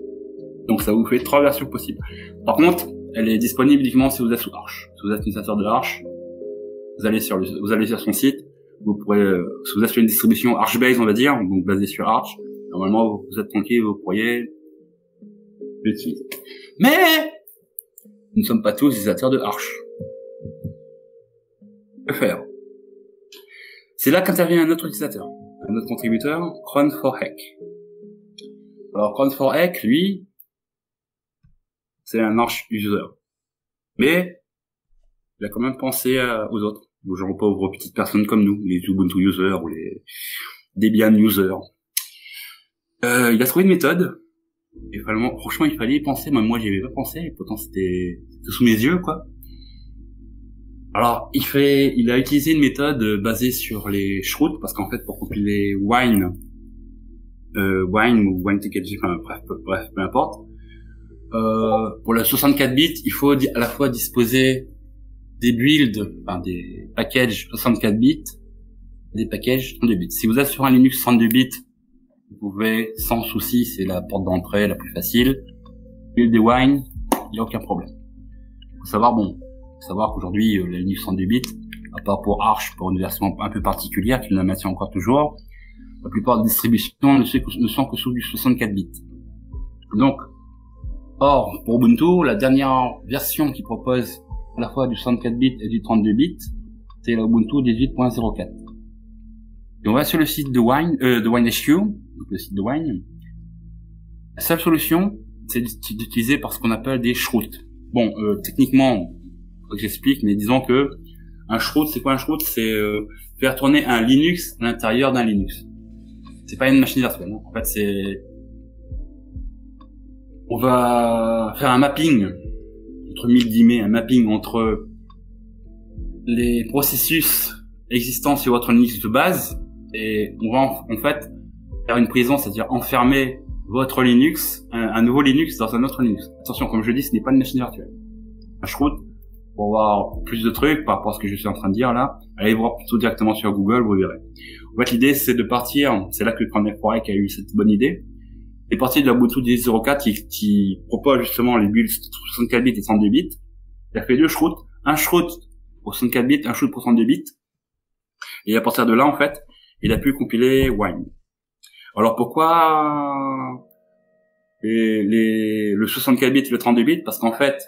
Donc ça vous fait 3 versions possibles. Par contre, elle est disponible uniquement si vous êtes sous Arch. Si vous êtes utilisateur de Arch, vous allez sur son site, vous pourrez, si vous êtes sur une distribution Archbase, on va dire, donc basée sur Arch, normalement, vous êtes tranquille, vous pourriez l'utiliser. Mais, nous ne sommes pas tous utilisateurs de Arch. Que faire? C'est là qu'intervient un autre utilisateur, un autre contributeur, Cron4Heck. Alors, Cron4Heck, lui, c'est un Arch user. Mais, il a quand même pensé aux autres, aux gens pauvres, aux petites personnes comme nous, les Ubuntu users ou les Debian users. Il a trouvé une méthode Et franchement, il fallait y penser. Même moi, j'y avais pas pensé. Et pourtant, c'était sous mes yeux, quoi. Alors, il a utilisé une méthode basée sur les shrouds, parce qu'en fait, pour compiler wine ou wine.tkg, enfin bref, peu importe. Pour le 64 bits, il faut à la fois disposer des builds, enfin des packages 64 bits, et des packages 32 bits. Si vous êtes sur un Linux 32 bits, vous pouvez sans souci, c'est la porte d'entrée la plus facile. Build des wine, il n'y a aucun problème. Faut savoir qu'aujourd'hui, la Linux 32 bits, à part pour Arch, pour une version un peu particulière qui la maintient encore toujours, la plupart des distributions ne sont que sous du 64 bits. Donc, or, pour Ubuntu, la dernière version qui propose à la fois du 64 bits et du 32 bits, c'est l'Ubuntu 18.04. Et on va sur le site de WineHQ, donc le site de Wine. La seule solution, c'est d'utiliser par ce qu'on appelle des shrouds. Bon, techniquement, faut que j'explique, mais disons que un shroud, c'est quoi un shroud? C'est faire tourner un Linux à l'intérieur d'un Linux. C'est pas une machine virtuelle, hein. En fait, on va faire un mapping, entre mille guillemets, un mapping entre les processus existants sur votre Linux de base, et on va en fait faire une prison, c'est-à-dire enfermer votre Linux, un nouveau Linux dans un autre Linux. Attention, comme je dis, ce n'est pas une machine virtuelle. Un shroud, pour voir plus de trucs par rapport à ce que je suis en train de dire là, allez voir plutôt directement sur Google, vous verrez. En fait, l'idée, c'est de partir, c'est là que Cronenberg a eu cette bonne idée, et partir de la Ubuntu 10.04 qui propose justement les builds 64 bits et 32 bits. Il a fait deux shrouds, un shroud pour 64 bits, un shroud pour 32 bits. Et à partir de là, en fait, il a pu compiler Wine. Alors pourquoi le 64 bits et le 32 bits? Parce qu'en fait,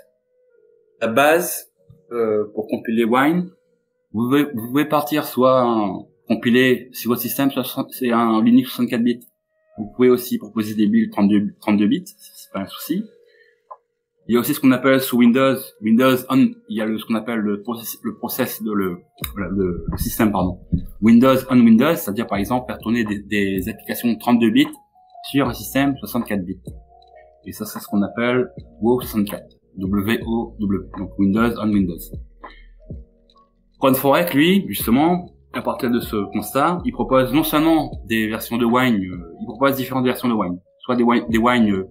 la base pour compiler Wine, vous pouvez partir soit compiler si votre système c'est un Linux 64 bits. Vous pouvez aussi proposer des builds 32 bits, c'est pas un souci. Il y a aussi ce qu'on appelle sous Windows on, il y a ce qu'on appelle le système, pardon. Windows on Windows, c'est-à-dire par exemple faire tourner des applications 32 bits sur un système 64 bits. Et ça, c'est ce qu'on appelle WoW64. W-O-W. Donc Windows on Windows. Cronenberg, lui, justement, à partir de ce constat, il propose non seulement des versions de Wine, il propose différentes versions de Wine. Soit des Wine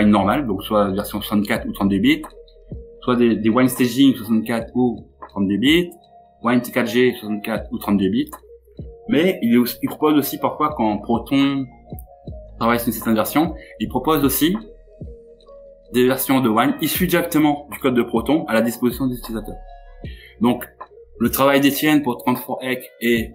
normales, donc soit version 64 ou 32 bits, soit des Wine Staging 64 ou 32 bits, Wine TKG 64 ou 32 bits. Mais il propose aussi parfois, quand Proton travaille sur une certaine version, il propose aussi des versions de Wine issues directement du code de Proton à la disposition des utilisateurs. Donc, le travail d'Étienne pour 34Ec est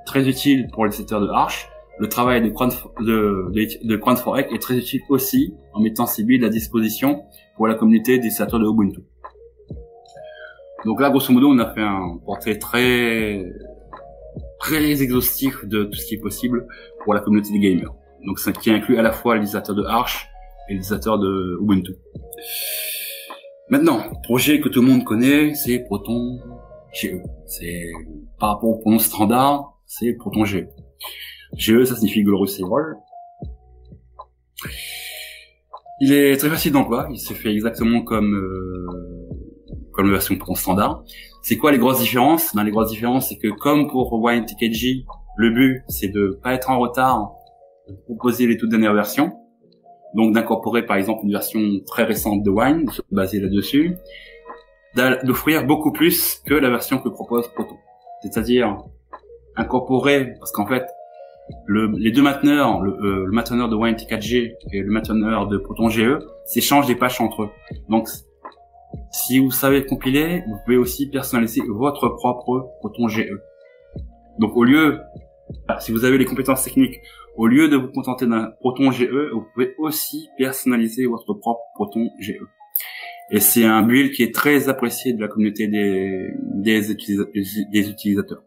très utile pour les utilisateurs de Arch. Le travail de Cronenberg est très utile aussi en mettant ces builds à disposition pour la communauté des utilisateurs de Ubuntu. Donc là, grosso modo, on a fait un portrait très exhaustif de tout ce qui est possible pour la communauté des gamers. Donc ça qui inclut à la fois les utilisateurs de Arch et les utilisateurs de Ubuntu. Maintenant, projet que tout le monde connaît, c'est Proton GE. C'est par rapport au pronom standard, c'est Proton GE. GE, ça signifie Glorious Evil. Il est très facile d'emploi, il se fait exactement comme la version Proton standard. C'est quoi les grosses différences? Les grosses différences, c'est que comme pour WineTKG, le but c'est de pas être en retard, de proposer les toutes dernières versions. Donc d'incorporer par exemple une version très récente de Wine, de se baser là-dessus, d'offrir beaucoup plus que la version que propose Proton. C'est-à-dire incorporer, parce qu'en fait, les deux mainteneurs, le mainteneur de WineTKG et le mainteneur de Proton GE, s'échangent des patchs entre eux. Donc, si vous savez compiler, vous pouvez aussi personnaliser votre propre Proton GE. Donc, si vous avez les compétences techniques, au lieu de vous contenter d'un Proton GE, vous pouvez aussi personnaliser votre propre Proton GE. Et c'est un build qui est très apprécié de la communauté des utilisateurs.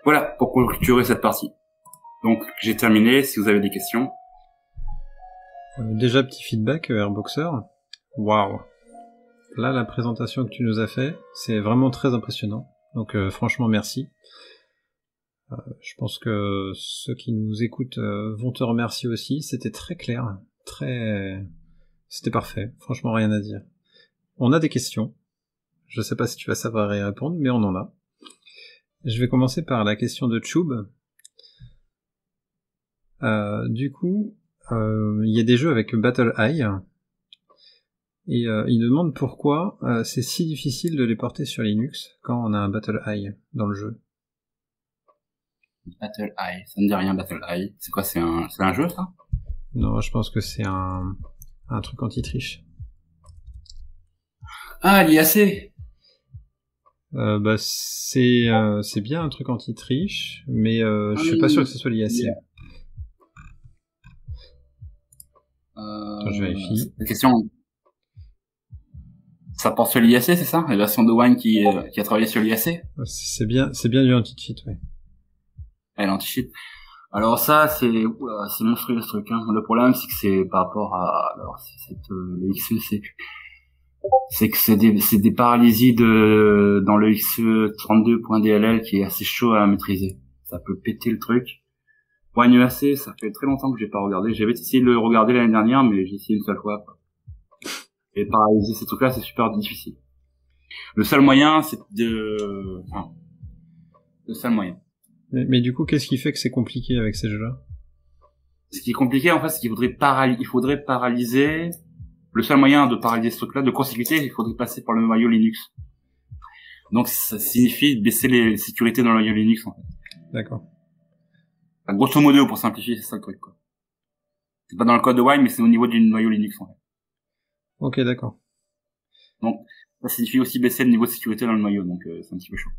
Voilà pour clôturer cette partie. Donc j'ai terminé, si vous avez des questions. Déjà petit feedback, Airboxer. Waouh. Là, la présentation que tu nous as fait, c'est vraiment très impressionnant. Donc franchement, merci. Je pense que ceux qui nous écoutent vont te remercier aussi. C'était très clair, c'était parfait. Franchement, rien à dire. On a des questions. Je sais pas si tu vas savoir y répondre, mais on en a. Je vais commencer par la question de Choub. Du coup, il y a des jeux avec Battle Eye, et il demande pourquoi c'est si difficile de les porter sur Linux quand on a un Battle Eye dans le jeu. Battle Eye, ça me dit rien, Battle Eye. C'est quoi, c'est un jeu, ça? Non, je pense que c'est un truc anti-triche. Ah, l'IAC. Bah c'est bien un truc anti-triche, mais je suis pas sûr que ce soit l'IAC. Yeah. Attends, je vérifie. La question, ça porte sur l'IAC, c'est ça? La version de Wine qui a travaillé sur l'IAC? C'est bien du anti-cheat, ouais. Elle anti-cheat. Alors ça, c'est monstrueux ce truc. Hein. Le problème, c'est que c'est par rapport à le XE, c'est que c'est des paralysies dans le XE32.dll qui est assez chaud à maîtriser. Ça peut péter le truc. Wine EAC, ça fait très longtemps que j'ai pas regardé. J'avais essayé de le regarder l'année dernière, mais j'ai essayé une seule fois, quoi. Et paralyser ces trucs-là, c'est super difficile. Le seul moyen, le seul moyen. Mais du coup, qu'est-ce qui fait que c'est compliqué avec ces jeux-là? Ce qui est compliqué, en fait, c'est qu'il faudrait paralyser. Le seul moyen de paralyser ce truc-là, de consécuter, il faudrait passer par le noyau Linux. Donc, ça signifie baisser les sécurités dans le noyau Linux, en fait. D'accord. Enfin, grosso modo, pour simplifier, c'est ça le truc, quoi. C'est pas dans le code de Wine, mais c'est au niveau du noyau Linux, en fait. Ok, d'accord. Donc, ça signifie aussi baisser le niveau de sécurité dans le noyau, donc c'est un petit peu chaud.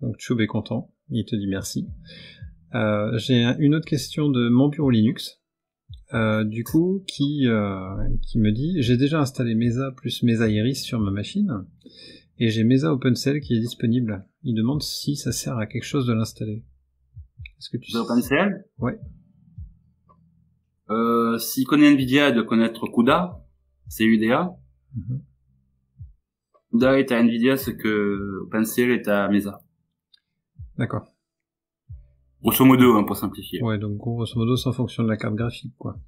Donc Choub est content, il te dit merci. J'ai une autre question de mon bureau Linux, du coup, qui me dit: j'ai déjà installé Mesa plus Mesa Iris sur ma machine, et j'ai Mesa OpenCL qui est disponible. Il demande si ça sert à quelque chose de l'installer. Est-ce que tu sais? OpenCL? Ouais. S'il connaît NVIDIA, il doit connaître CUDA, CUDA. CUDA est à NVIDIA ce que OpenCL est à Mesa. D'accord. Grosso modo, hein, pour simplifier. Ouais, donc grosso modo, c'est en fonction de la carte graphique, quoi.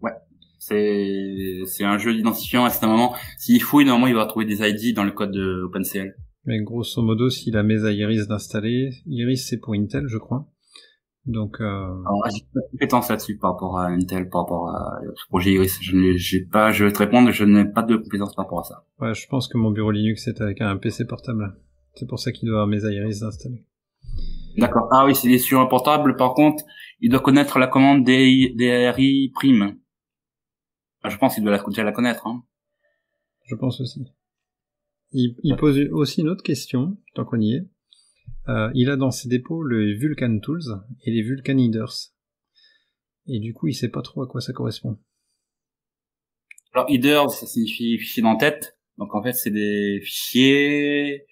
Ouais. C'est un jeu d'identifiant à un moment. S'il fouille, normalement, il va trouver des ID dans le code de OpenCL. Mais grosso modo, s'il a Mesa Iris d'installer, Iris c'est pour Intel, je crois. Donc, Alors, j'ai pas de compétences là-dessus par rapport à Intel, par rapport à ce projet Iris. Je vais te répondre, je n'ai pas de compétences par rapport à ça. Ouais, je pense que mon bureau Linux est avec un PC portable. C'est pour ça qu'il doit avoir Mesa Iris installé. D'accord. Ah oui, c'est sur un portable. Par contre, il doit connaître la commande DRI prime. Je pense qu'il doit déjà la connaître, hein. Je pense aussi. Il pose aussi une autre question, tant qu'on y est. Il a dans ses dépôts le Vulkan Tools et les Vulkan Headers. Et du coup, il sait pas trop à quoi ça correspond. Alors, headers, ça signifie fichier d'en-tête. Donc, en fait, c'est des fichiers.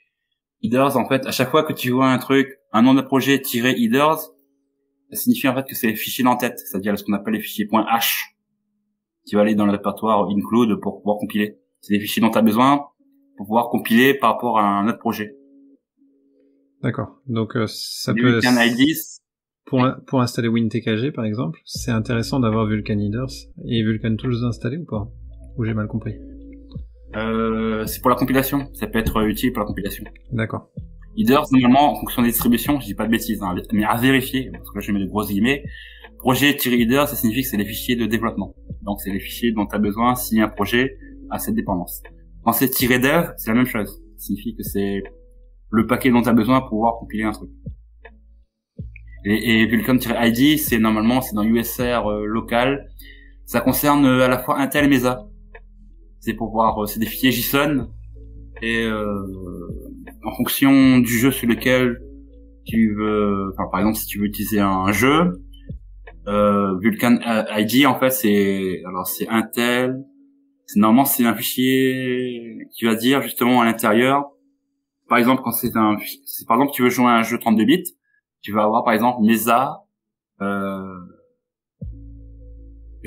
Headers, en fait, à chaque fois que tu vois un nom de projet -headers, ça signifie en fait que c'est les fichiers d'en-tête, c'est-à-dire ce qu'on appelle les fichiers .h. Tu vas aller dans le répertoire include pour pouvoir compiler. C'est des fichiers dont tu as besoin pour pouvoir compiler par rapport à un autre projet. D'accord. Donc ça du peut Vulkan IDs. Pour installer WinTKG par exemple, c'est intéressant d'avoir Vulkan Headers et Vulkan Tools installés ou pas? Ou j'ai mal compris? C'est pour la compilation. Ça peut être utile pour la compilation. D'accord. Headers, normalement, en fonction des distributions, je dis pas de bêtises, hein, mais à vérifier, parce que là je mets de grosses guillemets. Projet-header, ça signifie que c'est les fichiers de développement. Donc c'est les fichiers dont tu as besoin si un projet a cette dépendance. Quand c'est -dev, c'est la même chose. Ça signifie que c'est le paquet dont tu as besoin pour pouvoir compiler un truc. Et Vulkan-ID, c'est normalement, c'est dans USR local. Ça concerne à la fois Intel et Mesa. C'est pour voir, c'est des fichiers JSON. Et en fonction du jeu sur lequel tu veux, enfin, par exemple, si tu veux utiliser un jeu, Vulkan ID, en fait, c'est Intel. Normalement, c'est un fichier qui va dire justement à l'intérieur. Par exemple, quand par exemple, tu veux jouer à un jeu 32 bits, tu vas avoir par exemple Mesa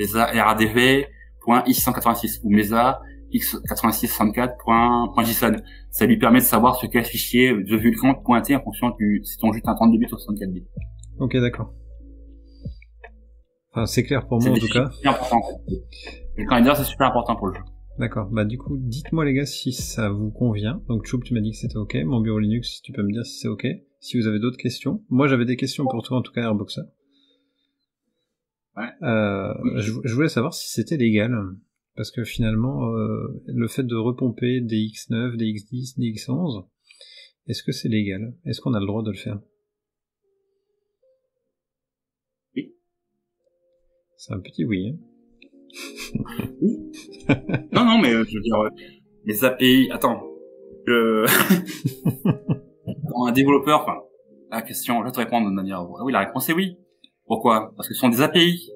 RADV.i686 ou Mesa x8664.json. Ça lui permet de savoir ce qu'est fichier de Vulkan pointé en fonction si ton jeu est un 32 bits ou 64 bits. Ok, d'accord. Enfin, c'est clair pour moi en tout cas. C'est important en fait. Vulkan Header, c'est super important pour le jeu. D'accord. Bah du coup, dites-moi les gars si ça vous convient. Donc Choup, tu m'as dit que c'était ok. Mon bureau Linux, si tu peux me dire si c'est ok. Si vous avez d'autres questions. Moi j'avais des questions pour toi en tout cas, Airboxer. Ouais. Je voulais savoir si c'était légal. Parce que finalement, le fait de repomper des X9, des X10, des X11, est-ce que c'est légal? Est-ce qu'on a le droit de le faire? Oui. C'est un petit oui, hein. Oui. Non, mais je veux dire, les API... Attends. Pour un développeur, enfin, la question, je vais te répondre de manière... Oui, la réponse est oui. Pourquoi? Parce que ce sont des API.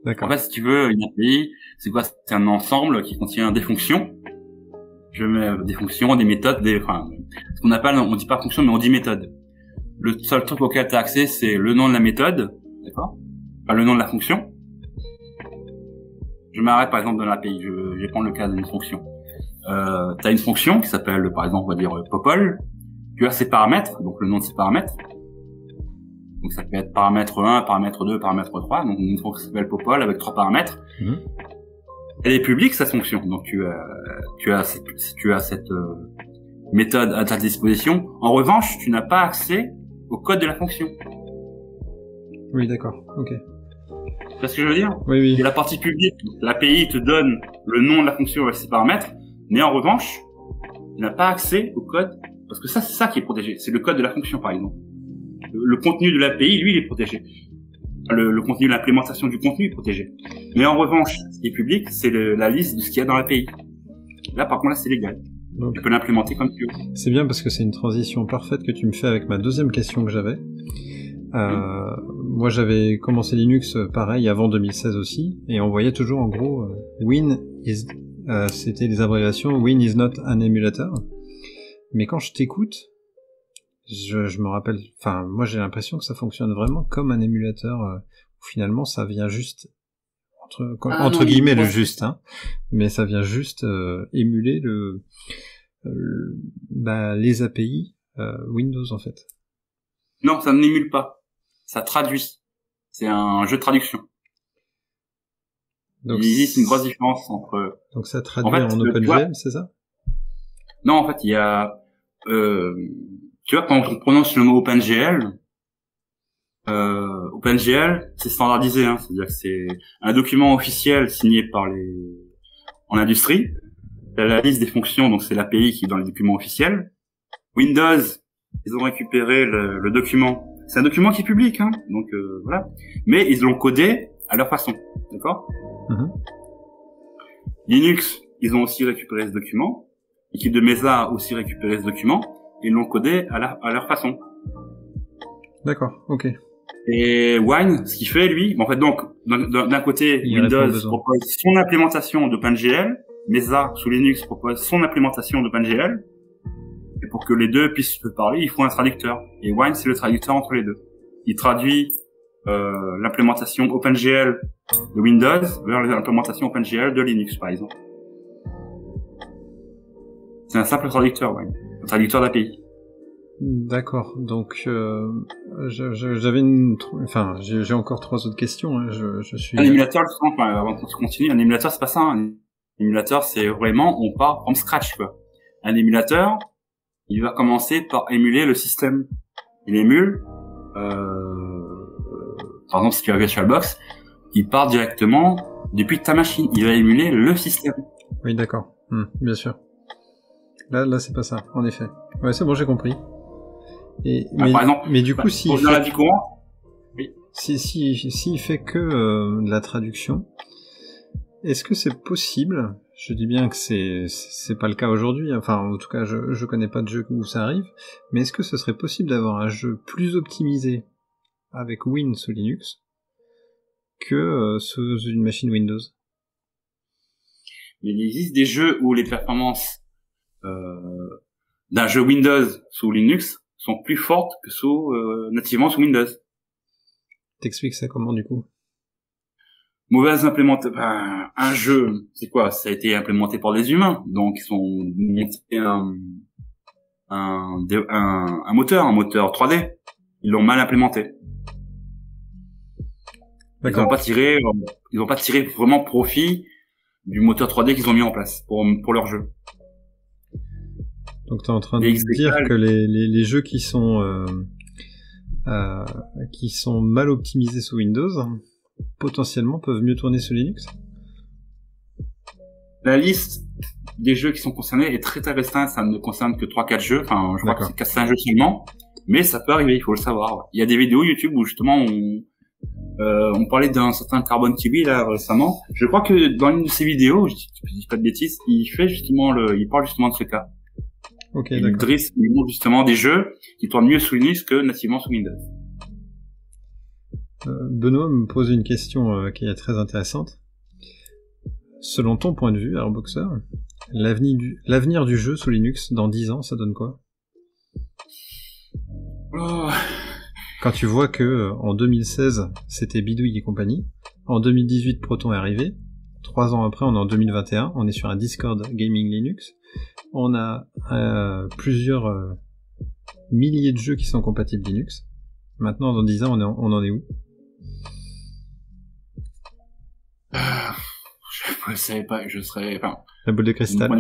D'accord. En fait, si tu veux, une API, c'est quoi? C'est un ensemble qui contient des fonctions. Je mets des fonctions, des méthodes, enfin, ce qu'on appelle, on dit pas fonction, mais on dit méthode. Le seul truc auquel tu as accès, c'est le nom de la méthode, d'accord? Enfin, le nom de la fonction. Je m'arrête par exemple dans l'API, je vais prendre le cas d'une fonction. Tu as une fonction qui s'appelle, par exemple, on va dire popol. Tu as ses paramètres, donc le nom de ses paramètres. Donc ça peut être paramètre 1, paramètre 2, paramètre 3. Donc une fonction qui s'appelle popol avec 3 paramètres. Elle est publique cette fonction. Donc tu as cette méthode à ta disposition. En revanche, tu n'as pas accès au code de la fonction. Oui, d'accord. Ok. Tu vois ce que je veux dire? Oui, oui. Et la partie publique, l'API te donne le nom de la fonction avec ses paramètres, mais en revanche, tu n'as pas accès au code, parce que ça, c'est ça qui est protégé. C'est le code de la fonction, par exemple. Le contenu de l'API, lui, il est protégé. Le contenu de l'implémentation du contenu est protégé. Mais en revanche, ce qui est public, c'est la liste de ce qu'il y a dans l'API. Là, par contre, là, c'est légal. Donc, tu peux l'implémenter comme tu veux. C'est bien parce que c'est une transition parfaite que tu me fais avec ma deuxième question que j'avais. Moi, j'avais commencé Linux pareil avant 2016 aussi, et on voyait toujours en gros c'était les abréviations Win is not an emulator. Mais quand je t'écoute, je me rappelle, enfin, moi j'ai l'impression que ça fonctionne vraiment comme un émulateur, où finalement ça vient juste, entre guillemets le juste, hein, mais ça vient juste émuler les API Windows en fait. Non, ça n'émule pas, ça traduit. C'est un jeu de traduction. Donc, il existe une grosse différence entre... Donc ça traduit en OpenGL, c'est ça? Non, en fait, il y a... tu vois, quand on prononce le mot OpenGL, OpenGL, c'est standardisé, hein, c'est-à-dire que c'est un document officiel signé par en industrie. Il y a la liste des fonctions, donc c'est l'API qui est dans les documents officiels. Windows, ils ont récupéré le document. C'est un document qui est public, hein, donc voilà. Mais ils l'ont codé à leur façon, d'accord? Linux, ils ont aussi récupéré ce document. L'équipe de Mesa a aussi récupéré ce document et l'ont codé à leur façon. D'accord, ok. Et Wine, ce qu'il fait, lui, en fait, donc, d'un côté, Windows propose son implémentation d'OpenGL, Mesa, sous Linux, propose son implémentation d'OpenGL, et pour que les deux puissent se parler, il faut un traducteur. Et Wine, c'est le traducteur entre les deux. Il traduit l'implémentation OpenGL de Windows vers l'implémentation OpenGL de Linux, par exemple. C'est un simple traducteur, Wine. Un traducteur d'API. D'accord. Donc, j'avais j'ai encore 3 autres questions. Hein. Je suis. Un émulateur, avant qu'on continue, un émulateur, c'est pas ça. Un émulateur, c'est vraiment, on part from scratch, quoi. Un émulateur, il va commencer par émuler le système. Il émule, par exemple, si tu as VirtualBox, il part directement depuis ta machine. Il va émuler le système. Oui, d'accord. Bien sûr. Là, c'est pas ça, en effet. Ouais, c'est bon, j'ai compris. Par exemple, mais du coup, si dans la vie courante, oui. Si il fait que de la traduction, est-ce que c'est possible? Je dis bien que c'est pas le cas aujourd'hui. Enfin, en tout cas, je connais pas de jeu où ça arrive. Mais est-ce que ce serait possible d'avoir un jeu plus optimisé avec Win sous Linux que sous une machine Windows? Il existe des jeux où les performances d'un jeu Windows sous Linux sont plus fortes que nativement sous Windows. T'expliques ça comment du coup? Mauvaise implémentation. Ben, un jeu, c'est quoi? Ça a été implémenté par des humains, donc ils sont montés un moteur 3D. Ils l'ont mal implémenté. Ils n'ont pas tiré vraiment profit du moteur 3D qu'ils ont mis en place pour leur jeu. Donc t'es en train de dire que les jeux qui sont mal optimisés sous Windows potentiellement peuvent mieux tourner sous Linux? La liste des jeux qui sont concernés est très très restreinte, ça ne concerne que 3-4 jeux, enfin je crois que c'est 4-5 jeux seulement, mais ça peut arriver, il faut le savoir. Il y a des vidéos YouTube où justement on parlait d'un certain Carbon Kiwi là récemment. Je crois que dans une de ses vidéos, je dis pas de bêtises, il parle justement de ce cas. Ok, il d'accord. il montre justement des jeux qui tournent mieux sous Linux que nativement sous Windows. Benoît me pose une question qui est très intéressante. Selon ton point de vue, Airboxer, l'avenir du jeu sous Linux dans 10 ans, ça donne quoi? Oh. Quand tu vois que en 2016, c'était Bidouille et compagnie, en 2018, Proton est arrivé, 3 ans après, on est en 2021, on est sur un Discord Gaming Linux, on a plusieurs milliers de jeux qui sont compatibles Linux. Maintenant, dans 10 ans, on en est où? Je savais pas, je serais, enfin. La boule de cristal.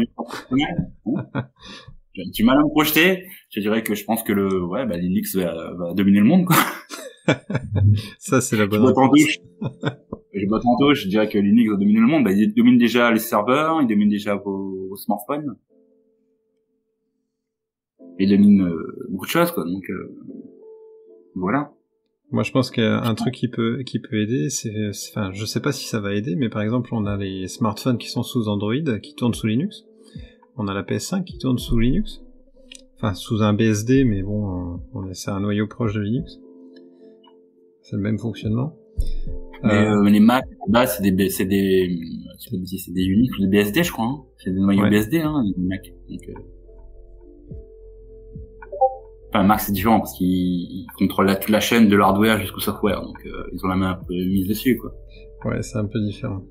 J'ai un petit mal à me projeter. Je dirais que je pense que Linux va dominer le monde, quoi. Ça, c'est la bonne réponse. Je botte en touche. Je dirais que Linux va dominer le monde. Bah, il domine déjà les serveurs, il domine déjà vos smartphones. Il domine beaucoup de choses, quoi. Donc, voilà. Moi, je pense qu'un truc qui peut aider, enfin, je sais pas si ça va aider, mais par exemple, on a les smartphones qui sont sous Android, qui tournent sous Linux. On a la PS5 qui tourne sous Linux. Enfin, sous un BSD, mais bon, c'est un noyau proche de Linux. C'est le même fonctionnement. Mais les Mac, là, c'est des Unix ou des BSD, je crois, hein. C'est des noyaux BSD, hein, les Mac. Donc, enfin, Mac, c'est différent parce qu'ils contrôlent toute la chaîne de l'hardware jusqu'au software, donc ils ont la main un peu mise dessus, quoi. Ouais, c'est un peu différent.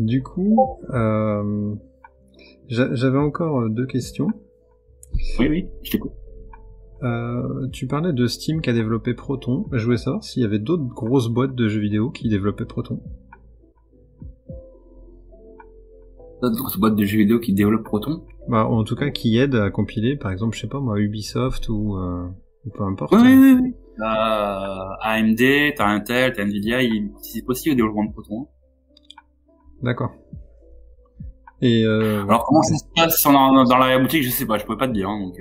Du coup, j'avais encore 2 questions. Oui, je t'écoute. Tu parlais de Steam qui a développé Proton. Je voulais savoir s'il y avait d'autres grosses boîtes de jeux vidéo qui développaient Proton. D'autres grosses boîtes de jeux vidéo qui développent Proton? Bah, en tout cas, qui aident à compiler, par exemple, je sais pas moi, Ubisoft ou peu importe. Oui. AMD, t'as Intel, t'as Nvidia, ils participent aussi au développement de Proton. D'accord. Et alors comment ça se passe dans la boutique, je sais pas, je pourrais pas te dire, hein, donc.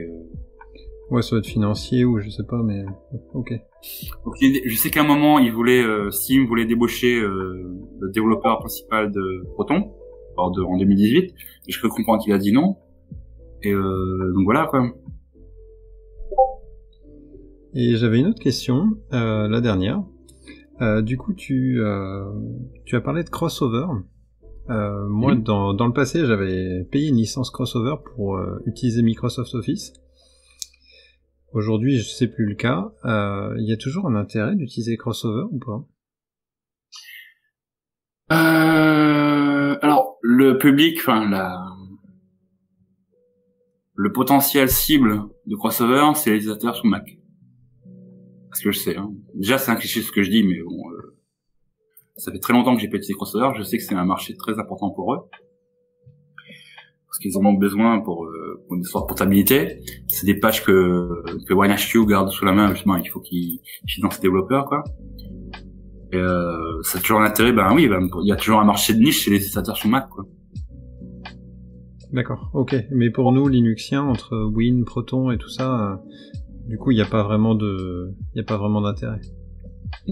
Ouais, ça doit être financier ou je sais pas, mais ok. Donc, je sais qu'à un moment, Steam voulait débaucher le développeur principal de Proton, en 2018. Et je peux comprendre qu'il a dit non. Et donc voilà, quoi. Et j'avais une autre question, la dernière. Du coup, tu as parlé de crossover. Moi, dans le passé, j'avais payé une licence crossover pour utiliser Microsoft Office. Aujourd'hui, je sais plus le cas. Il y a toujours un intérêt d'utiliser crossover ou pas? Alors, le public, enfin le potentiel cible de crossover, c'est les utilisateurs sous Mac. Parce que je sais, hein. Déjà c'est un cliché ce que je dis, mais bon, ça fait très longtemps que j'ai pas utilisé crossover. Je sais que c'est un marché très important pour eux. Parce qu'ils en ont besoin pour une histoire de portabilité. C'est des pages que OneHQ garde sous la main, justement, il faut qu'ils financent ces développeurs, quoi. Et ça a toujours un intérêt, il y a toujours un marché de niche chez les utilisateurs sous Mac, quoi. D'accord, ok. Mais pour nous, Linuxiens, entre Win, Proton et tout ça, du coup, il n'y a pas vraiment d'intérêt.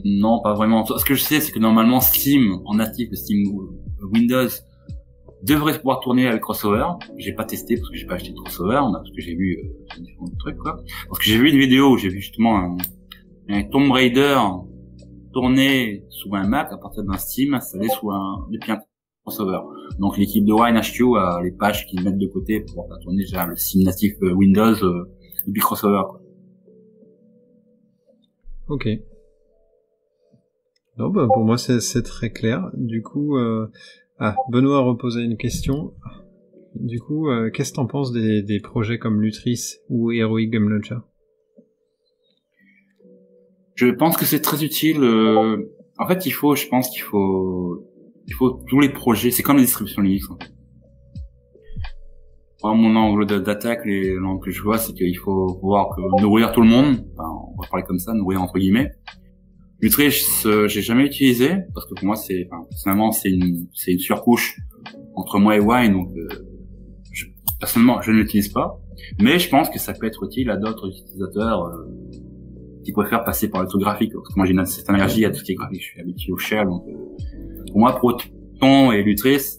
Non, pas vraiment. Ce que je sais, c'est que normalement, Steam, en natif, le Steam Windows, devrait pouvoir tourner avec crossover. J'ai pas testé parce que j'ai pas acheté de crossover, parce que j'ai vu différents trucs, quoi. Parce que j'ai vu une vidéo où j'ai vu justement un Tomb Raider tourner sous un Mac à partir d'un Steam installé depuis un crossover. Donc l'équipe de OneHQ a les pages qu'ils mettent de côté pour pouvoir tourner déjà le Steam natif Windows depuis crossover, quoi. Ok. Non, bah pour moi c'est très clair. Du coup, Benoît reposait une question. Du coup, qu'est-ce que t'en penses des projets comme Lutris ou Heroic Game Launcher? Je pense que c'est très utile. En fait, je pense qu'il faut tous les projets. C'est comme les distributions Linux. En fait. Moi, mon angle d'attaque, les langues que je vois, c'est qu'il faut pouvoir nourrir tout le monde. Enfin, on va parler comme ça, nourrir entre guillemets. Lutris, j'ai jamais utilisé parce que pour moi, personnellement, c'est une surcouche entre moi et Wine. Donc, personnellement, je ne l'utilise pas. Mais je pense que ça peut être utile à d'autres utilisateurs. Qui préfèrent passer par le truc graphique. Parce que moi, j'ai une certaine allergie à tout ce qui est graphique. Je suis habitué au shell, donc, pour moi, Proton et Lutris,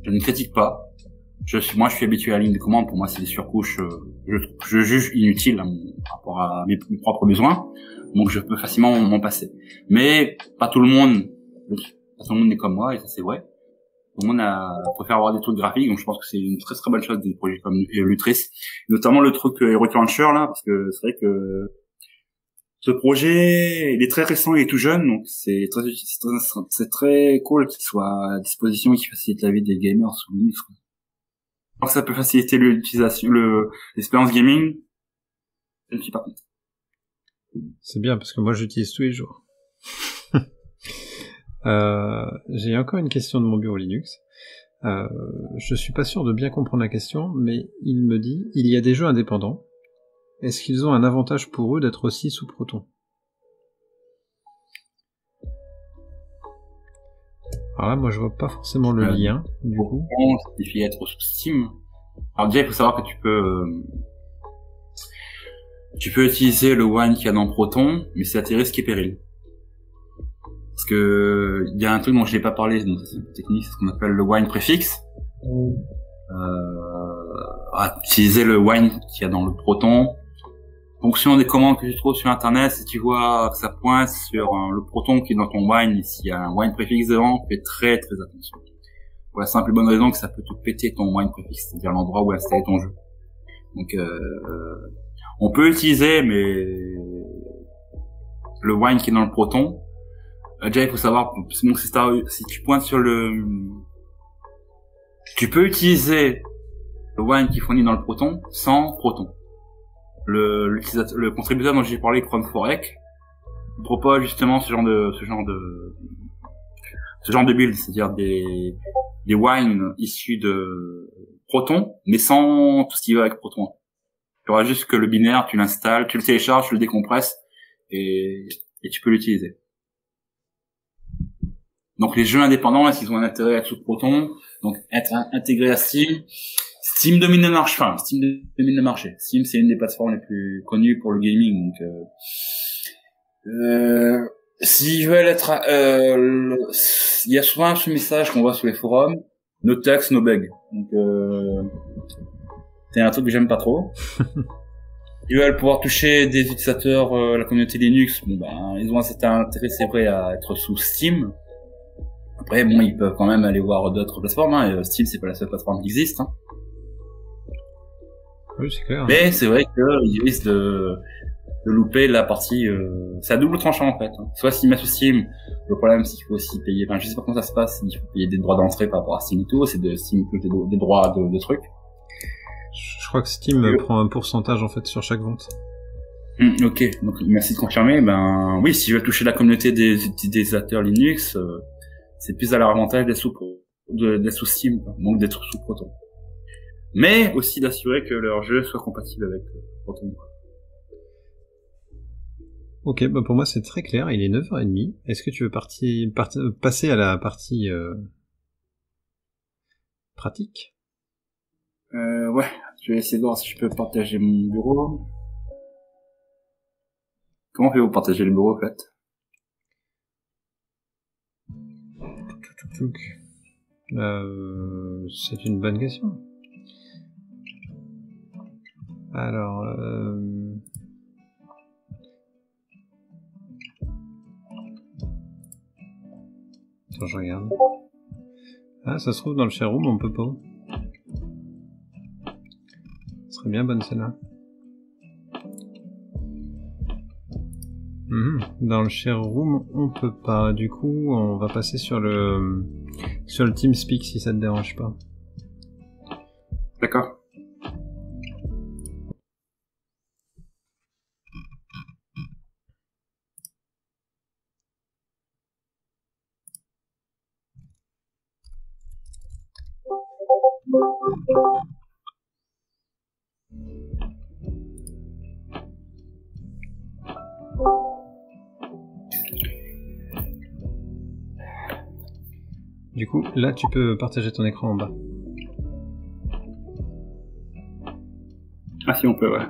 je ne critique pas. Moi, je suis habitué à la ligne de commande. Pour moi, c'est des surcouches, je juge inutiles par rapport à mes propres besoins. Donc, je peux facilement m'en passer. Mais, pas tout le monde est comme moi, et ça, c'est vrai. Tout le monde préfère avoir des trucs graphiques, donc je pense que c'est une très très bonne chose des projets comme Lutris. Notamment le truc Heroic Launcher, là, parce que c'est vrai que ce projet, il est très récent, il est tout jeune, donc c'est très cool qu'il soit à disposition et qu'il facilite la vie des gamers sous Linux. Donc ça peut faciliter l'expérience gaming. Je ne suis pas contre. C'est bien parce que moi j'utilise tous les jours. J'ai encore une question de mon bureau Linux. Je suis pas sûr de bien comprendre la question, mais il me dit il y a des jeux indépendants. Est-ce qu'ils ont un avantage pour eux d'être aussi sous Proton? Alors là, moi, je vois pas forcément le lien, du coup. Ça signifie être sous Steam. Alors déjà, il faut savoir que tu peux utiliser le Wine qu'il y a dans Proton, mais c'est à tes risques et périls. Parce que il y a un truc dont je n'ai pas parlé, donc c'est un peu technique, c'est ce qu'on appelle le Wine préfixe. Utiliser le Wine qu'il y a dans le Proton. Fonction des commandes que tu trouves sur internet, si tu vois que ça pointe sur le Proton qui est dans ton Wine, et s'il y a un Wine préfixe devant, fais très très attention. Pour la simple et bonne raison que ça peut tout péter ton Wine préfixe, c'est-à-dire l'endroit où installer ton jeu. Donc on peut utiliser, mais le Wine qui est dans le Proton, déjà il faut savoir, si tu pointes sur tu peux utiliser le Wine qui est fourni dans le Proton sans Proton. Le contributeur dont j'ai parlé, Chromeforek, propose justement ce genre de build, c'est-à-dire des wines issus de Proton, mais sans tout ce qui va avec Proton. Tu auras juste que le binaire, tu l'installes, tu le télécharges, tu le décompresses, et tu peux l'utiliser. Donc les jeux indépendants, est-ce qu'ils ont un intérêt à être sous Proton, donc être intégrés à Steam? Steam domine le marché. Enfin, Steam domine le marché. Steam, c'est une des plateformes les plus connues pour le gaming. Donc, s'ils veulent être, il y a souvent ce message qu'on voit sur les forums: no tax, no bug. Donc, c'est un truc que j'aime pas trop. Ils veulent pouvoir toucher des utilisateurs, la communauté Linux. Bon, ben, ils ont un certain intérêt, c'est vrai, à être sous Steam. Après, bon, ils peuvent quand même aller voir d'autres plateformes. Hein. Steam, c'est pas la seule plateforme qui existe. Hein. Oui, c'est clair. Mais c'est vrai qu'ils risquent de louper la partie. C'est à double tranchant en fait. Soit s'ils mettent sous Steam, le problème c'est qu'il faut aussi payer. Enfin, je sais pas comment ça se passe. Il faut payer des droits d'entrée par rapport à Steam et tout. C'est de Steam des droits de trucs. Je crois que Steam prend un pourcentage en fait sur chaque vente. Ok, donc merci de confirmer. Ben oui, si je veux toucher la communauté des utilisateurs Linux, c'est plus à leur avantage d'être sous Steam, donc d'être sous Proton. Mais aussi d'assurer que leur jeu soit compatible avec Proton. Ok, bah pour moi c'est très clair, il est 9h30. Est-ce que tu veux passer à la partie pratique? Ouais, je vais essayer de voir si je peux partager mon bureau. Comment pouvez-vous partager le bureau en fait? C'est une bonne question. Alors, attends, je regarde. Ah, ça se trouve dans le share room, on peut pas. Ce serait bien bonne celle-là. Dans le share room, on peut pas. Du coup, on va passer sur le TeamSpeak si ça te dérange pas. D'accord. Du coup, là, tu peux partager ton écran en bas. Ah si, on peut, ouais.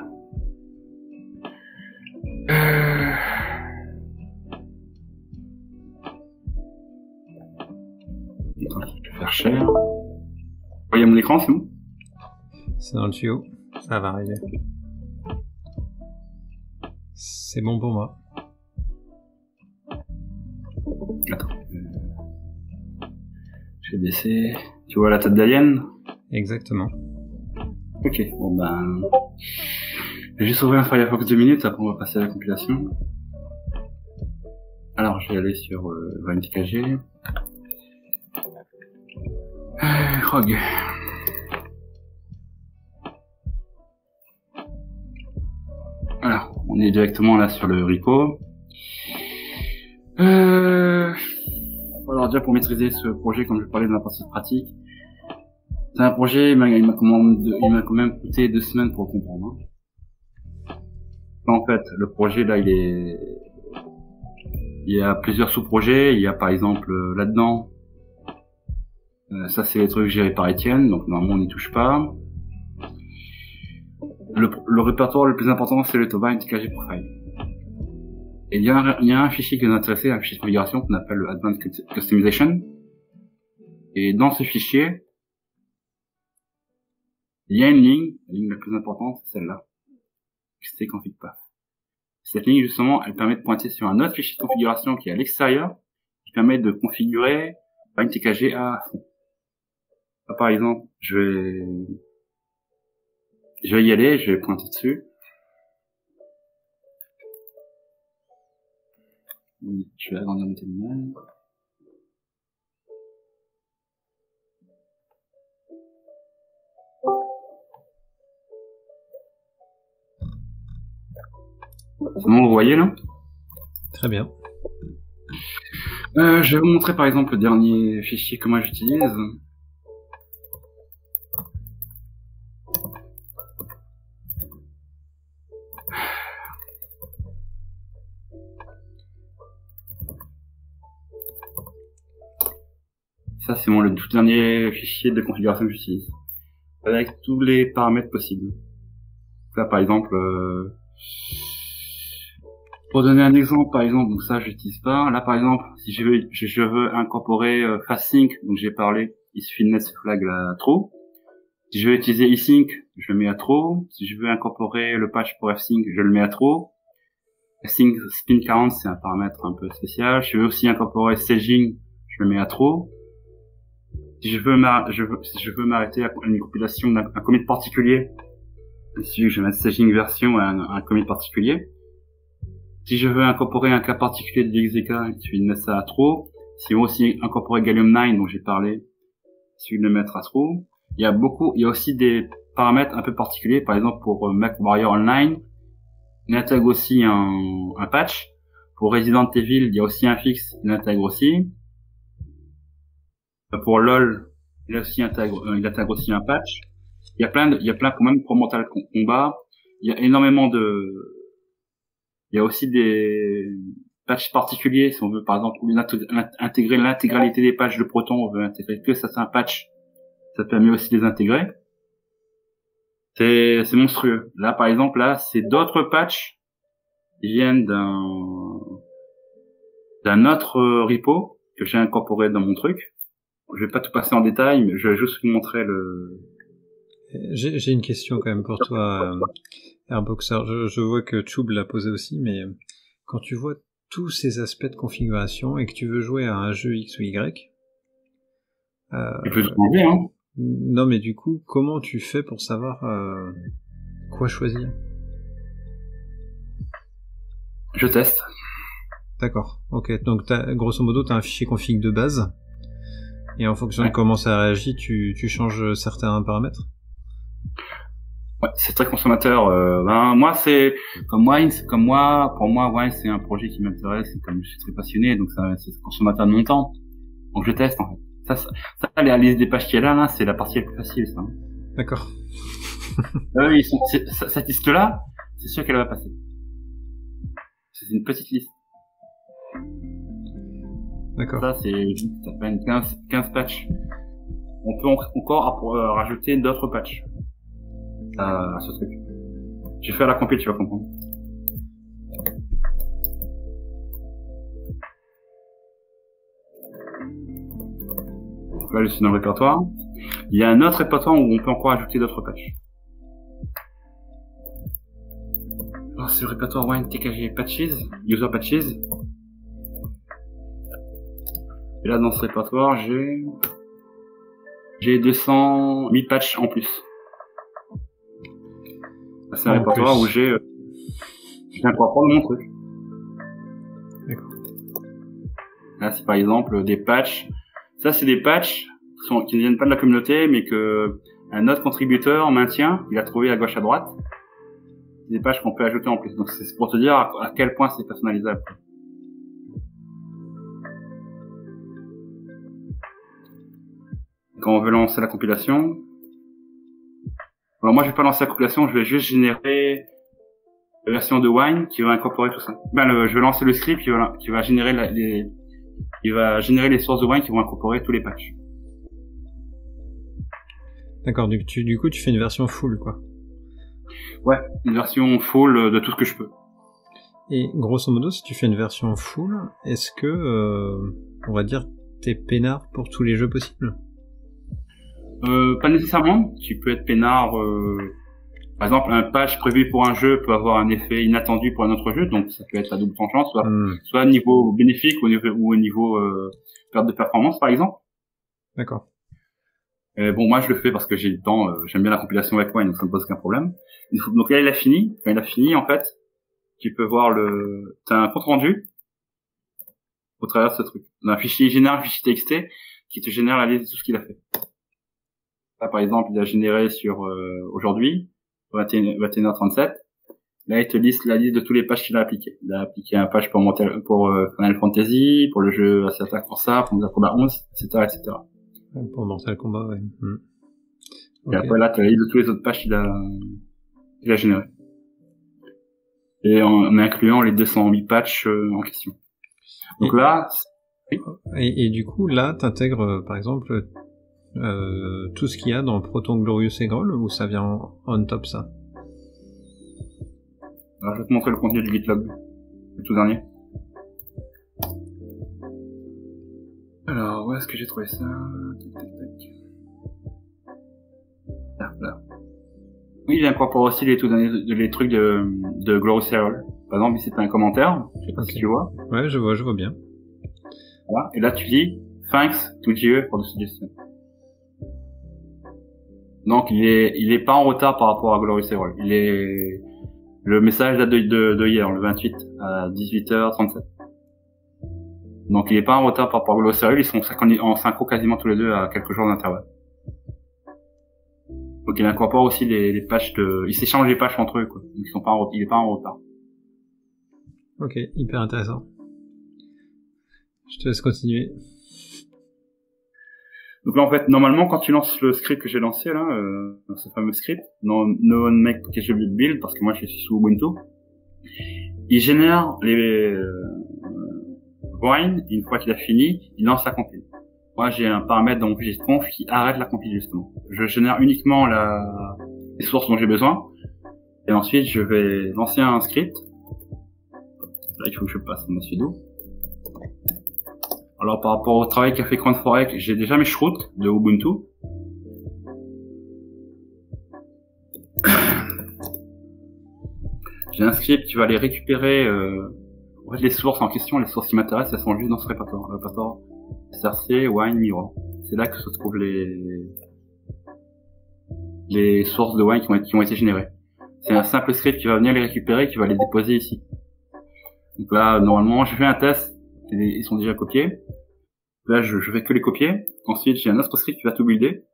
Attends, je vais faire share. Vous voyez mon écran, c'est où? C'est dans le tuyau. Ça va arriver. C'est bon pour moi. Attends. Je vais baisser. Tu vois la tête d'Alien? Exactement. Ok, bon ben... Je vais juste ouvrir un Firefox 2 minutes, après on va passer à la compilation. Alors, je vais aller sur 20kg. Rogue. Voilà, on est directement là sur le repo. Alors déjà pour maîtriser ce projet, comme je parlais dans la partie pratique, c'est un projet, il m'a quand même coûté 2 semaines pour le comprendre. En fait, le projet là, il y a plusieurs sous-projets. Il y a par exemple là-dedans, ça c'est les trucs gérés par Étienne, donc normalement on n'y touche pas. Le répertoire le plus important c'est le Toba NTKG Profile. Et il y a un fichier qui nous intéresse, un fichier de configuration qu'on appelle le Advanced Customization. Et dans ce fichier, il y a une ligne, la ligne la plus importante, c'est celle-là. xtconfig.path. Cette ligne, justement, elle permet de pointer sur un autre fichier de configuration qui est à l'extérieur, qui permet de configurer NTKG à fond. Là, par exemple, je vais y aller, je vais pointer dessus. Je vais agrandir mon terminal. C'est bon, vous voyez là? Très bien. Je vais vous montrer par exemple le dernier fichier que moi j'utilise. Ça c'est le tout dernier fichier de configuration que j'utilise, avec tous les paramètres possibles. Là par exemple, pour donner un exemple, par exemple, donc ça j'utilise pas. Là par exemple, si je veux incorporer FastSync, donc j'ai parlé, il suffit de mettre ce flag là true. Si je veux utiliser eSync, je le mets à true. Si je veux incorporer le patch pour FSync, je le mets à true. FSync spin 40, c'est un paramètre un peu spécial. Si je veux aussi incorporer staging, je le mets à true. Si je veux m'arrêter à une compilation d'un commit particulier, je vais mettre staging version à un commit particulier. Si je veux incorporer un cas particulier de l'XDK, je vais mettre ça à true. Si je veux aussi incorporer Gallium 9, dont j'ai parlé, je vais le mettre à true. Il y a aussi des paramètres un peu particuliers, par exemple pour MechWarrior Online, il intègre aussi un patch. Pour Resident Evil, il y a aussi un fixe, il intègre aussi. Pour LOL, il intègre aussi un patch. Il y a plein quand même pour Mortal Kombat. Il y a il y a aussi des patchs particuliers, si on veut par exemple intégrer l'intégralité des patchs de Proton, on veut intégrer que certains patchs, ça permet aussi de les intégrer. C'est monstrueux. Là par exemple, c'est d'autres patchs qui viennent d'un autre repo que j'ai incorporé dans mon truc. Je vais pas tout passer en détail, mais je vais juste vous montrer le... J'ai une question quand même pour toi, Airboxer. Je vois que Choub l'a posé aussi, mais quand tu vois tous ces aspects de configuration et que tu veux jouer à un jeu X ou Y... tu peux te demander, hein. Non, mais du coup, comment tu fais pour savoir quoi choisir? Je teste. D'accord. Ok. Donc grosso modo, t'as un fichier config de base. Et en fonction de Ouais. comment ça réagit, tu changes certains paramètres. Ouais, c'est très consommateur. Moi, c'est pour moi, Wine, c'est un projet qui m'intéresse. Et comme je suis très passionné, donc c'est consommateur de mon temps. Donc je teste en fait. La liste des pages qui est là, c'est la partie la plus facile, ça. D'accord. Cette liste-là, c'est sûr qu'elle va passer. C'est une petite liste. D'accord. Ça fait une 15 patchs. On peut encore rajouter d'autres patchs à ce truc. Je vais faire la compil, tu vas comprendre. Donc là, je suis dans le répertoire. Il y a un autre répertoire où on peut encore ajouter d'autres patchs. Alors, c'est le répertoire Wine TKG Patches, User Patches. Et là, dans ce répertoire, j'ai 208 patchs en plus. C'est un répertoire où je viens pour apprendre mon truc. D'accord. Là, c'est par exemple des patchs. Ça, c'est des patchs qui ne viennent pas de la communauté, mais que un autre contributeur maintient, il a trouvé à gauche à droite. C'est des patchs qu'on peut ajouter en plus. Donc, c'est pour te dire à quel point c'est personnalisable. Quand on veut lancer la compilation, alors moi je vais pas lancer la compilation, je vais juste générer la version de Wine qui va incorporer tout ça. Je vais lancer le script qui va générer les sources de Wine qui vont incorporer tous les patchs. D'accord, du coup tu fais une version full quoi. Ouais, une version full de tout ce que je peux. Et grosso modo, si tu fais une version full, est-ce que, on va dire, t'es peinard pour tous les jeux possibles? Pas nécessairement. Tu peux être peinard. Par exemple, un patch prévu pour un jeu peut avoir un effet inattendu pour un autre jeu, donc ça peut être à double tranchant, soit niveau bénéfique ou au niveau perte de performance, par exemple. D'accord. Bon, moi je le fais parce que j'ai le temps. J'aime bien la compilation avec Wine, donc ça me pose aucun problème. Donc là, il a fini. Quand il a fini, en fait, tu peux voir t'as un compte rendu au travers de ce truc. Un fichier, il génère un fichier TXT qui te génère la liste de tout ce qu'il a fait. Là, par exemple, il a généré sur aujourd'hui, 21h37. Là, il te liste la liste de tous les patchs qu'il a appliqués. Il a appliqué un patch pour Final Fantasy, pour le jeu Assassin's Creed, pour Mortal Kombat 11, etc., etc. Pour Mortal Kombat, ouais. Et après, là, tu as la liste de tous les autres patchs qu'il a générés. Et en incluant les 208 patchs en question. Donc là... Et du coup, là, t'intègres, par exemple, tout ce qu'il y a dans Proton Glorious Egrol, ou ça vient on top, ça? Alors, je vais te montrer le contenu du GitLab, le tout dernier. Alors, où est-ce que j'ai trouvé ça? Là. Oui, il incorpore aussi les trucs de Glorious Egrol. Par exemple, ici, c'est un commentaire. Je sais pas si tu vois. Ouais, je vois bien. Voilà. Et là, tu dis, thanks to GE for the suggestion. Donc, il est pas en retard par rapport à Glorious Egrol. Le message date de hier, le 28 à 18h37. Donc, il est pas en retard par rapport à Glorious Egrol. Ils sont en synchro quasiment tous les deux à quelques jours d'intervalle. Donc, il incorpore aussi les patchs ils s'échangent les patchs entre eux, quoi. Donc, il est pas en retard. Ok, hyper intéressant. Je te laisse continuer. Donc là, en fait, normalement, quand tu lances le script que j'ai lancé, là, ce fameux script, no one make package build, parce que moi, je suis sous Ubuntu, il génère les Wine, une fois qu'il a fini, il lance la compile. Moi, j'ai un paramètre dans mon fichier de conf qui arrête la compile, justement. Je génère uniquement les sources dont j'ai besoin, et ensuite, je vais lancer un script. Là, il faut que je passe en sudo. Alors, par rapport au travail qu'a fait CrownForek, j'ai déjà mes shrouds de Ubuntu. J'ai un script qui va aller récupérer en fait, les sources en question. Les sources qui m'intéressent, elles sont juste dans ce répertoire. Le répertoire SRC, Wine, Mirror. C'est là que se trouvent les sources de Wine qui ont été générées. C'est un simple script qui va venir les récupérer et qui va les déposer ici. Donc là, normalement, j'ai fait un test, ils sont déjà copiés. Là, je fais que les copier. Ensuite, j'ai un autre script qui va tout builder.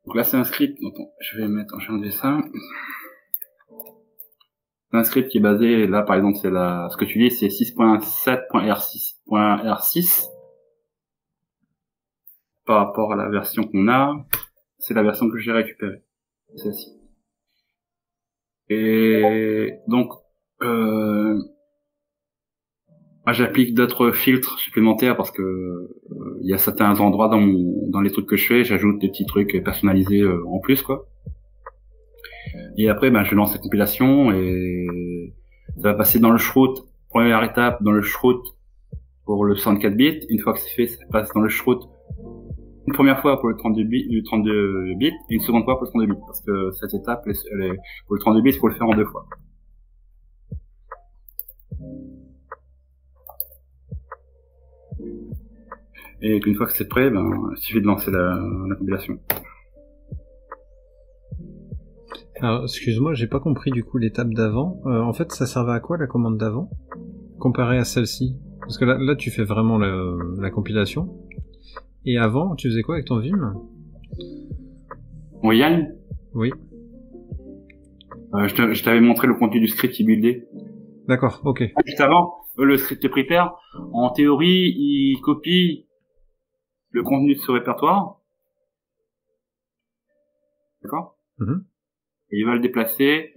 Donc là, c'est un script. Attends, je vais enlever ça. C'est un script qui est basé, là, par exemple, ce que tu dis, c'est 6.7.R6.R6. Par rapport à la version qu'on a, c'est la version que j'ai récupérée. Celle-ci. Et donc, j'applique d'autres filtres supplémentaires parce que il y a certains endroits dans les trucs que je fais, j'ajoute des petits trucs personnalisés en plus, quoi. Et après, je lance la compilation et ça va passer dans le shroot. Première étape, dans le shroot pour le 64 bits. Une fois que c'est fait, ça passe dans le shroot une première fois pour le 32 bits et une seconde fois pour le 32 bits. Parce que cette étape, pour le 32 bits, il faut le faire en 2 fois. Et qu'une fois que c'est prêt, il suffit de lancer la compilation. Alors, excuse-moi, j'ai pas compris du coup l'étape d'avant. En fait, ça servait à quoi la commande d'avant, comparé à celle-ci? Parce que là, tu fais vraiment la compilation. Et avant, tu faisais quoi avec ton Vim? Oui, Yann? Oui. Je t'avais montré le contenu du script qui buildait. D'accord, ok. Juste avant, le script prepare, en théorie, il copie le contenu de ce répertoire. D'accord? Et il va le déplacer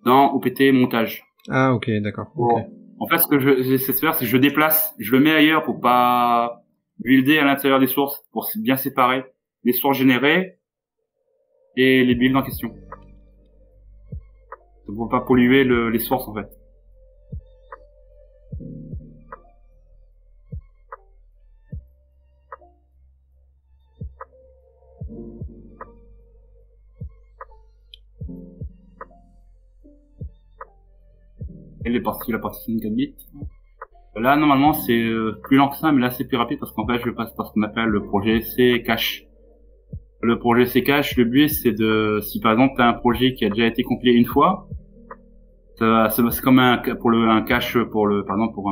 dans OPT montage. Ah, ok, d'accord. Bon. Okay. En fait, ce que j'essaie de faire, c'est que je déplace, je le mets ailleurs pour pas builder à l'intérieur des sources, pour bien séparer les sources générées et les builds en question. Pour pas polluer les sources, en fait. Et la partie 64 bits. Là, normalement, c'est plus lent que ça, mais là, c'est plus rapide parce qu'en fait, je passe par ce qu'on appelle le projet C-Cache. Le projet C-Cache, le but, c'est si par exemple, tu as un projet qui a déjà été compilé une fois, c'est comme un cache par exemple, pour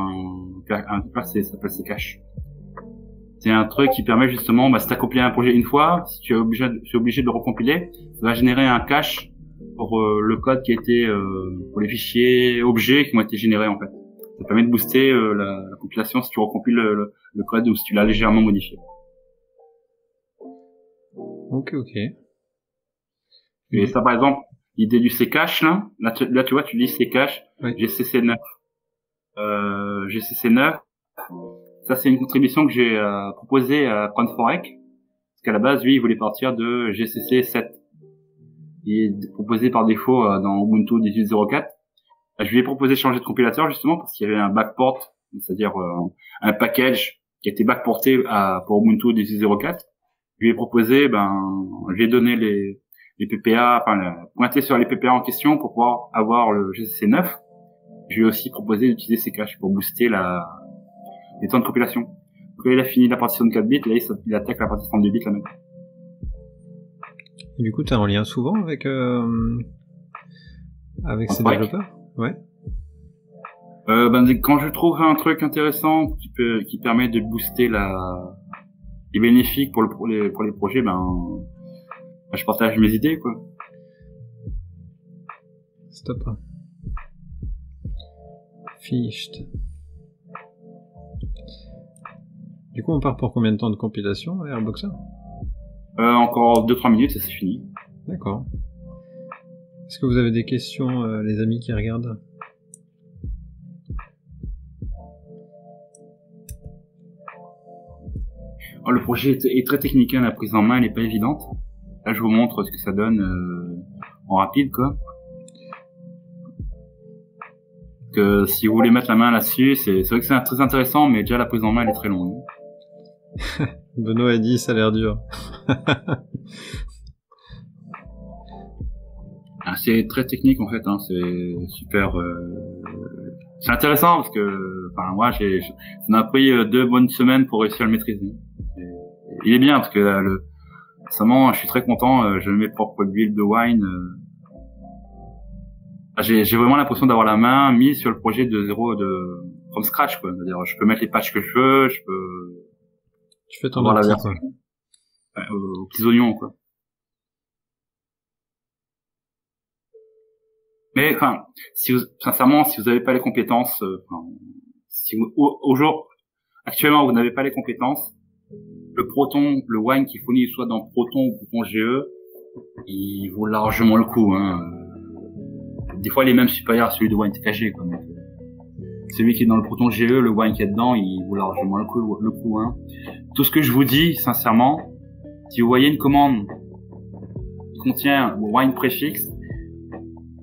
ça s'appelle C-Cache. C'est un truc qui permet justement, si tu as compilé un projet une fois, si tu es obligé de le recompiler, ça va générer un cache pour le code qui a été, pour les fichiers objets qui ont été générés, en fait. Ça permet de booster la compilation si tu recompiles le code ou si tu l'as légèrement modifié. Ok. Et ça, par exemple, l'idée du C-Cache, là, tu vois, tu dis C-Cache, oui. GCC9. GCC9, ça, c'est une contribution que j'ai proposée à Conforec, parce qu'à la base, lui, il voulait partir de GCC7. Il est proposé par défaut dans Ubuntu 18.04. Je lui ai proposé de changer de compilateur justement parce qu'il y avait un backport, c'est-à-dire un package qui a été backporté pour Ubuntu 18.04. Je lui ai proposé, je lui ai donné les PPA, pointé sur les PPA en question pour pouvoir avoir le GCC9. Je lui ai aussi proposé d'utiliser ces caches pour booster les temps de compilation. Donc là, il a fini la partie 64 bits, là il attaque la partie 32 bits là même. Et du coup, t'es en lien souvent avec ces développeurs? Ouais. Quand je trouve un truc intéressant qui permet de booster les bénéfices pour les projets, je partage mes idées, quoi. Stop. Finished. Du coup, on part pour combien de temps de compilation, Airboxer? Encore 2-3 minutes, ça c'est fini. D'accord. Est-ce que vous avez des questions, les amis qui regardent? Le projet est très technique, la prise en main elle est pas évidente. Là je vous montre ce que ça donne en rapide, quoi. Que si vous voulez mettre la main là-dessus, c'est vrai que c'est très intéressant, mais déjà la prise en main elle est très longue. Benoît a dit ça a l'air dur. C'est très technique en fait, c'est super. C'est intéressant parce que, moi, ça m'a pris 2 bonnes semaines pour réussir à le maîtriser. Il est bien parce que Récemment, je suis très content, je mets mes propres builds de wine. J'ai vraiment l'impression d'avoir la main mise sur le projet de zéro, from scratch, quoi. C'est-à-dire, je peux mettre les patchs que je veux, je peux Tu fais ton avoir la outil, version aux petits oignons, quoi. Mais enfin, sincèrement, si vous n'avez pas les compétences, si vous, au jour actuellement vous n'avez pas les compétences, le Proton, le wine qui fournit soit dans Proton ou Proton GE, il vaut largement le coup. Hein. Des fois, il est même supérieur à celui de wine TKG. Quoi. Donc, celui qui est dans le Proton GE, le wine qui est dedans, il vaut largement le coup. Hein. Tout ce que je vous dis, sincèrement, si vous voyez une commande qui contient wine préfixe,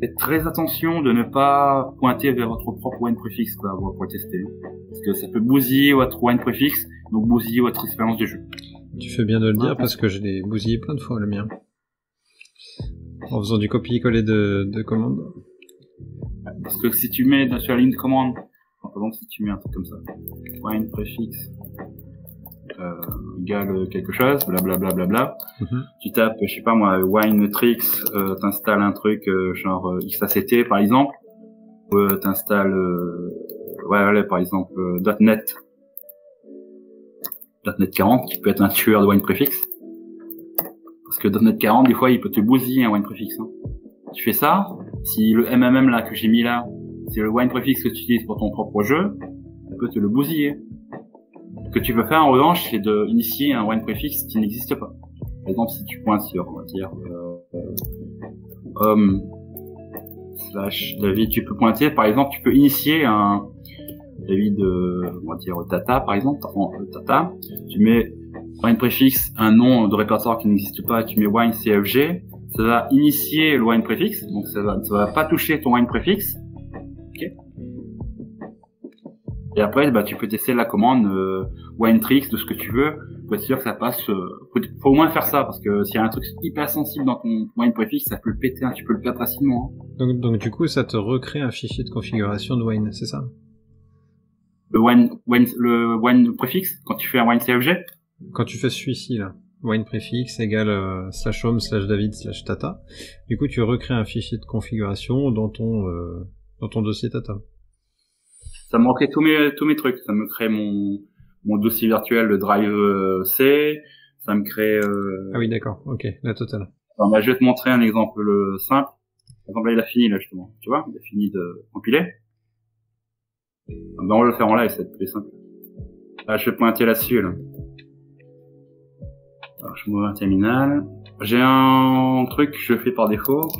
faites très attention de ne pas pointer vers votre propre wine préfixe quoi, pour le tester. Parce que ça peut bousiller votre wine préfixe, donc bousiller votre expérience de jeu. Tu fais bien de le dire parce que je l'ai bousillé plein de fois le mien. En faisant du copier-coller de commandes. Parce que si tu mets sur la ligne de commande, par exemple si tu mets un truc comme ça, wine préfixe égale quelque chose, blablabla, tu tapes, je sais pas moi, wine tricks, t'installes un truc genre XACT par exemple, ou t'installes par exemple .NET 40 qui peut être un tueur de wine préfixe. Parce que .NET 40 des fois il peut te bousiller un wine préfixe. Hein. Tu fais ça, si le MMM là que j'ai mis là, c'est le wine préfixe que tu utilises pour ton propre jeu, ça peut te le bousiller. Ce que tu peux faire en revanche, c'est de initier un wine préfixe qui n'existe pas. Par exemple, si tu pointes sur, on va dire, David, tu peux pointer, par exemple, tu peux initier un David, on va dire Tata, par exemple, Tata. Tu mets wine préfixe, un nom de répertoire qui n'existe pas, tu mets wine CFG, ça va initier le wine préfixe, donc ça va pas toucher ton wine préfixe. Ok. Et après, tu peux tester la commande wine tricks de ce que tu veux pour être sûr que ça passe. Faut au moins faire ça parce que s'il y a un truc hyper sensible dans ton wine préfixe, ça peut le péter, tu peux le perdre facilement. Hein. Donc du coup, ça te recrée un fichier de configuration de wine, c'est ça? Le wine préfixe quand tu fais un wine CFG. Quand tu fais celui-ci là, wine préfixe égale /home/david/tata. Du coup, tu recrées un fichier de configuration dans ton dossier Tata. Ça me recrée tous mes trucs. Ça me crée mon dossier virtuel de Drive C. Ça me crée. Ah oui, d'accord. Ok, la totale. Alors, je vais te montrer un exemple simple. Par exemple, là, il a fini là justement. Tu vois, il a fini de compiler. On va le faire en live, c'est plus simple. Là, je vais pointer là-dessus là. Alors, je m'ouvre un terminal. J'ai un truc que je fais par défaut. Ça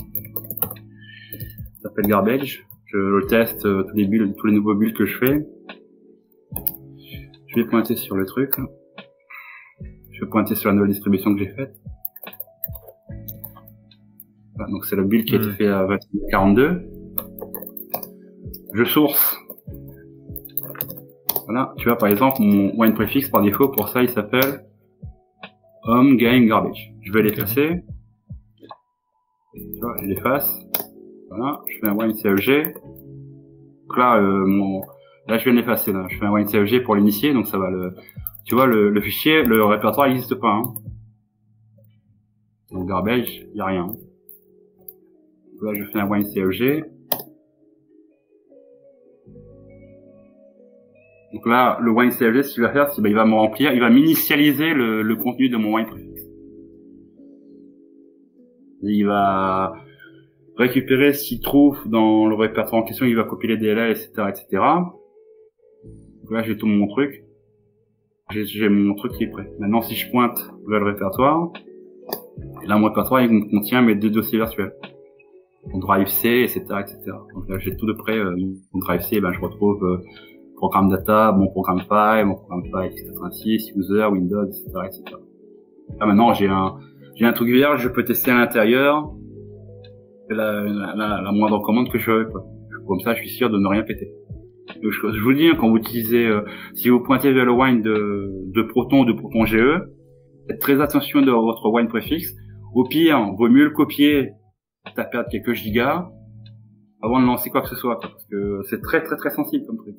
s'appelle Garbage. Je le teste, tous les nouveaux builds que je fais. Je vais pointer sur le truc. Je vais pointer sur la nouvelle distribution que j'ai faite. Voilà, donc c'est le build qui a été fait à 42. Je source. Voilà, tu vois par exemple mon wine préfixe par défaut pour ça il s'appelle home game garbage. Je vais l'effacer. Tu vois, je l'efface. Voilà, je fais un wine CFG. Donc là, là je viens de l'effacer là. Je fais un wine CFG pour l'initier, donc ça va tu vois le fichier, le répertoire n'existe pas. Hein. Donc garbage, il y a rien. Donc là je fais un wine CFG. Donc là, le wine CFG, ce qu'il va faire, c'est il va me remplir, il va m'initialiser le contenu de mon wine préfixe. Il va récupérer ce qu'il trouve dans le répertoire en question, il va copier les DLL, etc., etc. Donc là, j'ai tout mon truc. J'ai mon truc qui est prêt. Maintenant, si je pointe vers le répertoire, là, mon répertoire, il contient mes 2 dossiers virtuels. Mon drive C, etc., etc. Donc là, j'ai tout de près. Mon drive C, je retrouve programme data, mon programme file, x86, user, Windows, etc., etc. Là, maintenant, j'ai un truc vierge, je peux tester à l'intérieur la moindre commande que je veux, quoi. Comme ça, je suis sûr de ne rien péter. Donc, je vous dis, hein, quand vous utilisez, si vous pointez vers le wine de Proton ou de Proton GE, faites très attention de votre wine préfixe. Au pire, vaut mieux le copier, à perdre quelques gigas, avant de lancer quoi que ce soit, quoi, parce que c'est très très très sensible comme truc.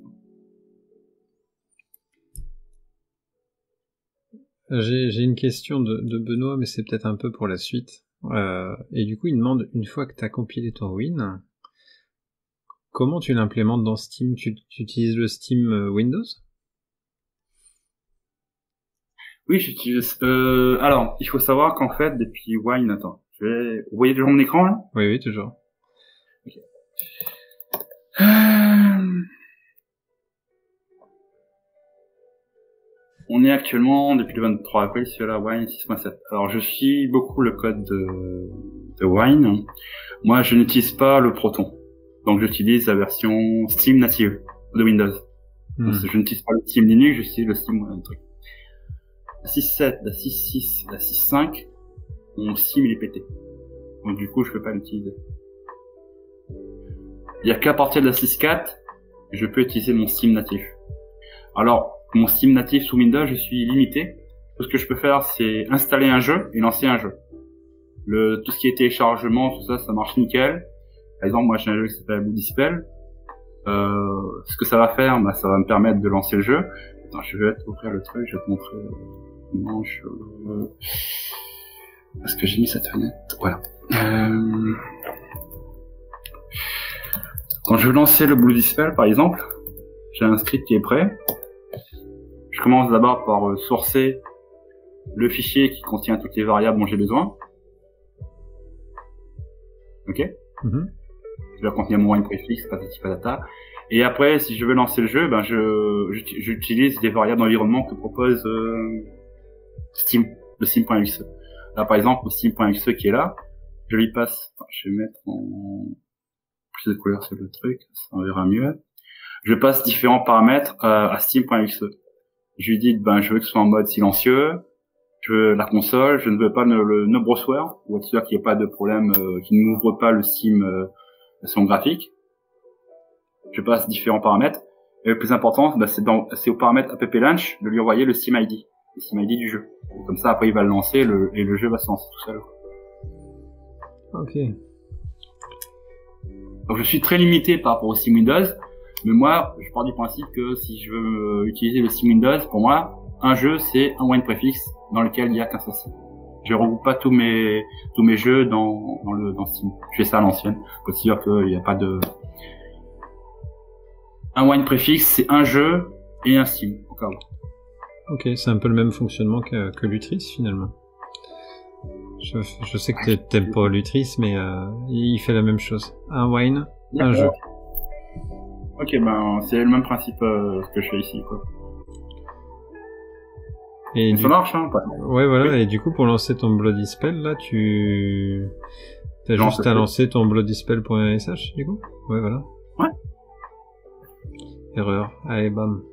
J'ai une question de Benoît, mais c'est peut-être un peu pour la suite. Et du coup, il demande, une fois que tu as compilé ton Win, comment tu l'implémentes dans Steam? Tu utilises le Steam Windows? Oui, j'utilise. Alors, il faut savoir qu'en fait, depuis Wine, attends, vous voyez toujours mon écran là? Oui, oui, toujours. Okay. On est actuellement, depuis le 23 avril, sur la Wine 6.7. Alors, je suis beaucoup le code de Wine. Moi, je n'utilise pas le Proton. Donc, j'utilise la version Steam native de Windows. Donc, je n'utilise pas le Steam Linux, j'utilise le Steam truc. La 6.7, la 6.6, la 6.5, mon Steam il est pété. Donc, du coup, je peux pas l'utiliser. Il y a qu'à partir de la 6.4, je peux utiliser mon Steam natif. Alors, mon Steam natif sous Windows, je suis limité. Tout ce que je peux faire, c'est installer un jeu et lancer un jeu. Tout ce qui est téléchargement, tout ça, ça marche nickel. Par exemple, moi, j'ai un jeu qui s'appelle Blue Dispel. Ce que ça va faire, bah, ça va me permettre de lancer le jeu. Attends, je vais ouvrir le truc, je vais te montrer comment parce que j'ai mis cette fenêtre. Voilà. Quand je veux lancer le Blue Dispel, par exemple, j'ai un script qui est prêt. Je commence d'abord par sourcer le fichier qui contient toutes les variables dont j'ai besoin. Ok. Je vais contenir mon wine préfixe, patati patata. Et après, si je veux lancer le jeu, ben j'utilise des variables d'environnement que propose Steam, le Steam.exe. Là, par exemple, le Steam.exe qui est là, je lui passe. Je vais mettre en plus de couleur sur le truc, ça en verra mieux. Je passe différents paramètres à Steam.exe. Je lui dis, ben, je veux que ce soit en mode silencieux, je veux la console, je ne veux pas le no browser, pour être sûr qu'il n'y ait pas de problème, qu'il n'ouvre pas le Steam son graphique. Je passe différents paramètres. Et le plus important, ben, c'est au paramètre app launch de lui envoyer le Steam ID, le Steam ID du jeu. Et comme ça, après, il va le lancer et le jeu va se lancer tout seul. Ok. Donc, je suis très limité par rapport au Steam Windows. Mais moi, je pars du principe que si je veux utiliser le Steam Windows, pour moi, un jeu, c'est un wine préfixe dans lequel il n'y a qu'un seul Steam. Je regroupe pas tous mes jeux dans Steam. Je fais ça à l'ancienne. Pour être sûr qu'il n'y a pas de... Un wine préfixe, c'est un jeu et un Steam, au cas où. Ok, c'est un peu le même fonctionnement que Lutris, finalement. Je sais que t'aimes pas Lutris, mais il fait la même chose. Un wine, un jeu. Ok, ben c'est le même principe que je fais ici, quoi. Et ça marche, hein. Ouais, voilà. Et du coup, pour lancer ton Bloody Spell, là, t'as juste à lancer ton bloodyspell.sh, du coup. Ouais, voilà. Ouais. Erreur. Allez, bam.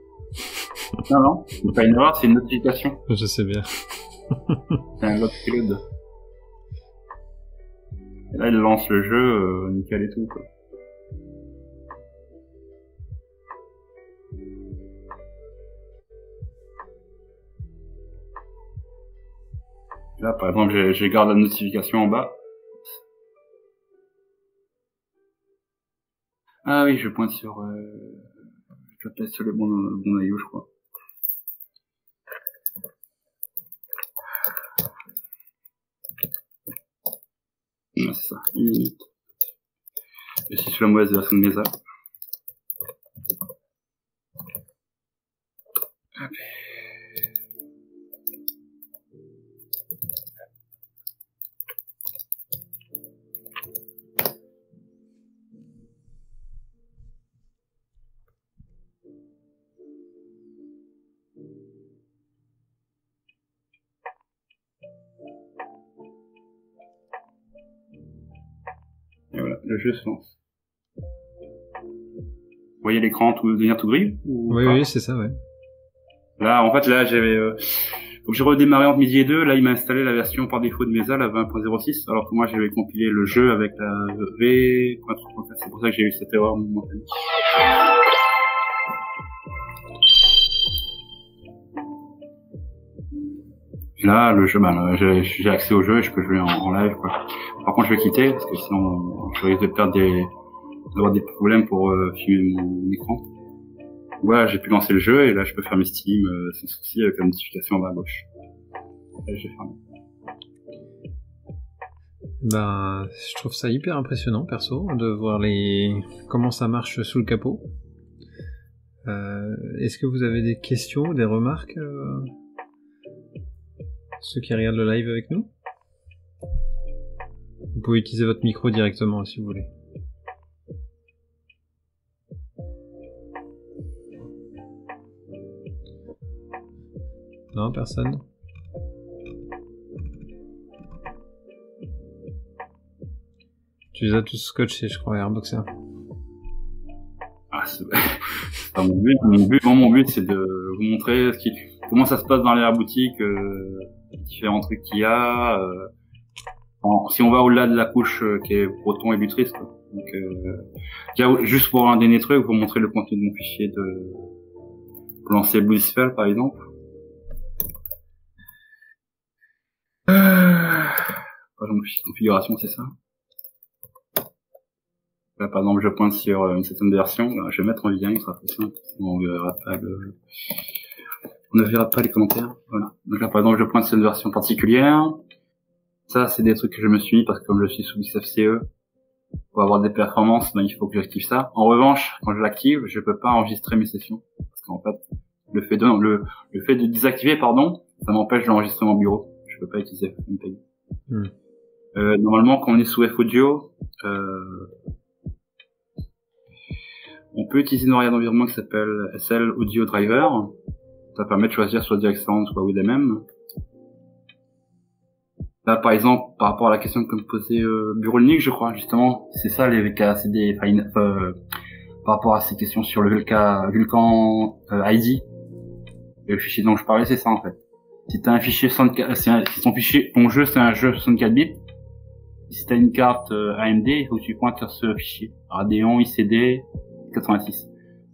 Non, c'est pas une erreur, c'est une notification. Je sais bien. C'est un log preload. Et là, il lance le jeu, nickel et tout, quoi. Là, par exemple, je garde la notification en bas. Ah oui, je pointe sur... je pointe sur le bon IO, je crois. Non, c'est ça, 1 minute. Je suis sur la mauvaise version de Mesa. Et voilà, le jeu se lance. Vous voyez l'écran devenir tout gris Oui, c'est ça, ouais. Là, en fait, là, donc j'ai redémarré entre midi et 2, là, il m'a installé la version par défaut de Mesa, la 20.06, alors que moi, j'avais compilé le jeu avec la V. C'est pour ça que j'ai eu cette erreur momentanée. Là, le jeu, j'ai accès au jeu et je peux jouer en live, quoi. Par contre, je vais quitter, parce que sinon, je risque de d'avoir des problèmes pour filmer mon écran. Voilà, j'ai pu lancer le jeu et là, je peux faire mes Steam sans souci avec la notification en bas à gauche. Je vais fermer. Ben, je trouve ça hyper impressionnant, perso, de voir comment ça marche sous le capot. Est-ce que vous avez des questions, des remarques, ceux qui regardent le live avec nous? Vous pouvez utiliser votre micro directement si vous voulez. Non, personne? Tu les as tous scotchés, je crois, Airboxer. Ah, c'est pas mon but. Mon but, c'est de vous montrer comment ça se passe dans les boutiques, différents trucs qu'il y a. Si on va au-delà de la couche qui est Proton et Butris, quoi. Donc, déjà, juste pour un dernier truc, vous montrer le contenu de mon fichier pour lancer BlueSpell, par exemple. Par exemple, fichier de configuration, c'est ça. Là, par exemple, je pointe sur une certaine version. Là, je vais mettre en lien, il sera plus simple. On ne verra pas les commentaires. Voilà. Donc là, par exemple, je pointe sur une version particulière. Ça, c'est des trucs que je me suis mis parce que comme je suis sous XFCE, pour avoir des performances, ben, il faut que j'active ça. En revanche, quand je l'active, je peux pas enregistrer mes sessions. Parce qu'en fait, le fait de désactiver, ça m'empêche l'enregistrement bureau. Je peux pas utiliser FFmpeg. Normalement, quand on est sous F-Audio, on peut utiliser une variable d'environnement qui s'appelle SL Audio Driver. Ça permet de choisir soit DirectSound, soit WDMM. Là, par exemple, par rapport à la question que me posait Bureau Linux, je crois, justement, c'est ça les VKCD, par rapport à ces questions sur le Vulkan ID. Et le fichier dont je parlais, c'est ça en fait. Si t'as un fichier 64, si ton jeu c'est un jeu 64 bits, si t'as une carte AMD, il faut que tu pointes sur ce fichier. Radeon, ICD, 86.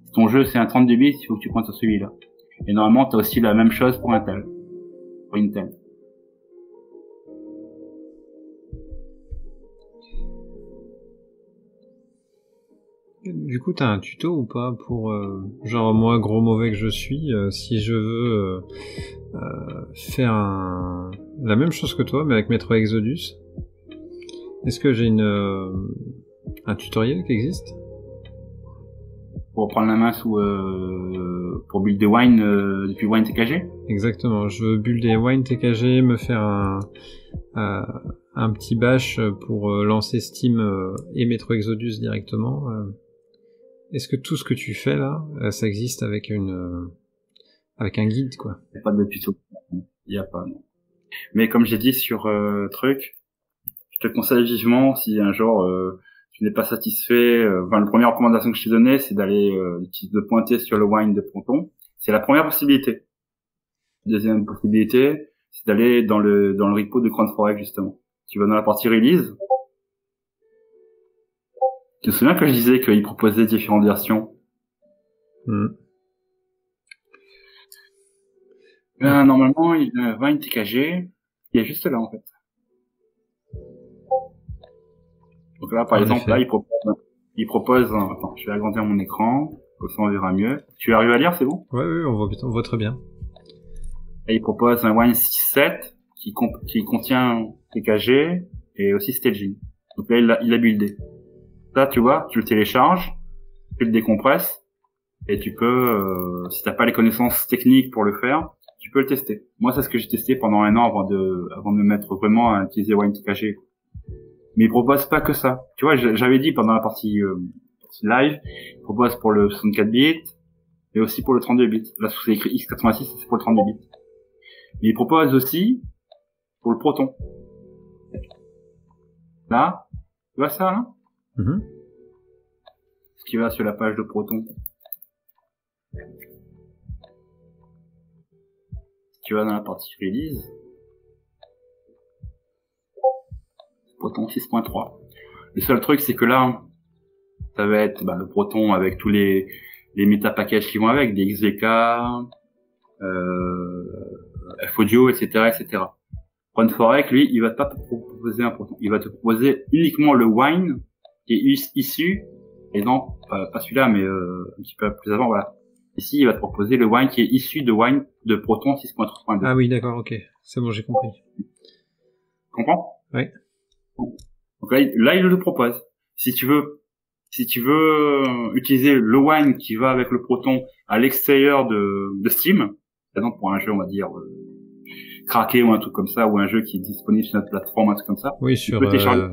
Si ton jeu c'est un 32 bits, il faut que tu pointes sur celui-là. Et normalement, t'as aussi la même chose pour Intel. Pour Intel. Du coup, t'as un tuto ou pas pour, genre moi, gros mauvais que je suis, si je veux faire la même chose que toi, mais avec Metro Exodus, est-ce que j'ai un tutoriel qui existe? Pour prendre la main pour builder Wine depuis Wine TKG? Exactement, je veux builder Wine TKG, me faire un petit bash pour lancer Steam et Metro Exodus directement. Est-ce que tout ce que tu fais là, ça existe avec avec un guide, quoi? Il n'y a pas de tuto. Il n'y a pas, non. Mais comme j'ai dit sur truc, je te conseille vivement, si un jour tu n'es pas satisfait, la première recommandation que je t'ai donnée, c'est de pointer sur le Wine de Proton. C'est la première possibilité. Deuxième possibilité, c'est d'aller dans le repo de CrownForest, justement. Tu vas dans la partie release. Tu te souviens que je disais qu'il proposait différentes versions? Là, normalement, il y a Wine TKG. Il est juste là, en fait. Donc là, par exemple, là, il propose attends, je vais agrandir mon écran. Comme ça, on verra mieux. Tu arrives à lire, c'est bon? Ouais, on voit très bien. Et il propose un Wine 6.7 qui contient TKG et aussi staging. Donc là, il a buildé. Ça, tu vois, tu le télécharges, tu le décompresses, et tu peux, si t'as pas les connaissances techniques pour le faire, tu peux le tester. Moi, c'est ce que j'ai testé pendant un an avant de me mettre vraiment à utiliser Wine TKG. Mais il propose pas que ça. Tu vois, j'avais dit pendant la partie live, il propose pour le 64 bits, et aussi pour le 32 bits. Là, c'est écrit x86, c'est pour le 32 bits. Mais il propose aussi pour le Proton. Là, tu vois ça, là? Ce qui va sur la page de Proton. Si tu vas dans la partie release, Proton 6.3. Le seul truc, c'est que là, ça va être le Proton avec tous les méta-packages qui vont avec, des XVK, F-Audio, etc., etc. CrownForest, lui, il va pas te proposer un Proton. Il va te proposer uniquement le Wine qui est issu, et non, pas celui-là, mais un petit peu plus avant, voilà, Ici, il va te proposer le wine qui est issu de wine de Proton 6.3.2. Ah oui, d'accord, ok. C'est bon, j'ai compris. Tu comprends? Oui. Donc là, il le propose. Si tu veux utiliser le wine qui va avec le Proton à l'extérieur de Steam, par exemple pour un jeu, on va dire craqué ou un truc comme ça, ou un jeu qui est disponible sur notre plateforme, un truc comme ça. Oui, tu peux télécharger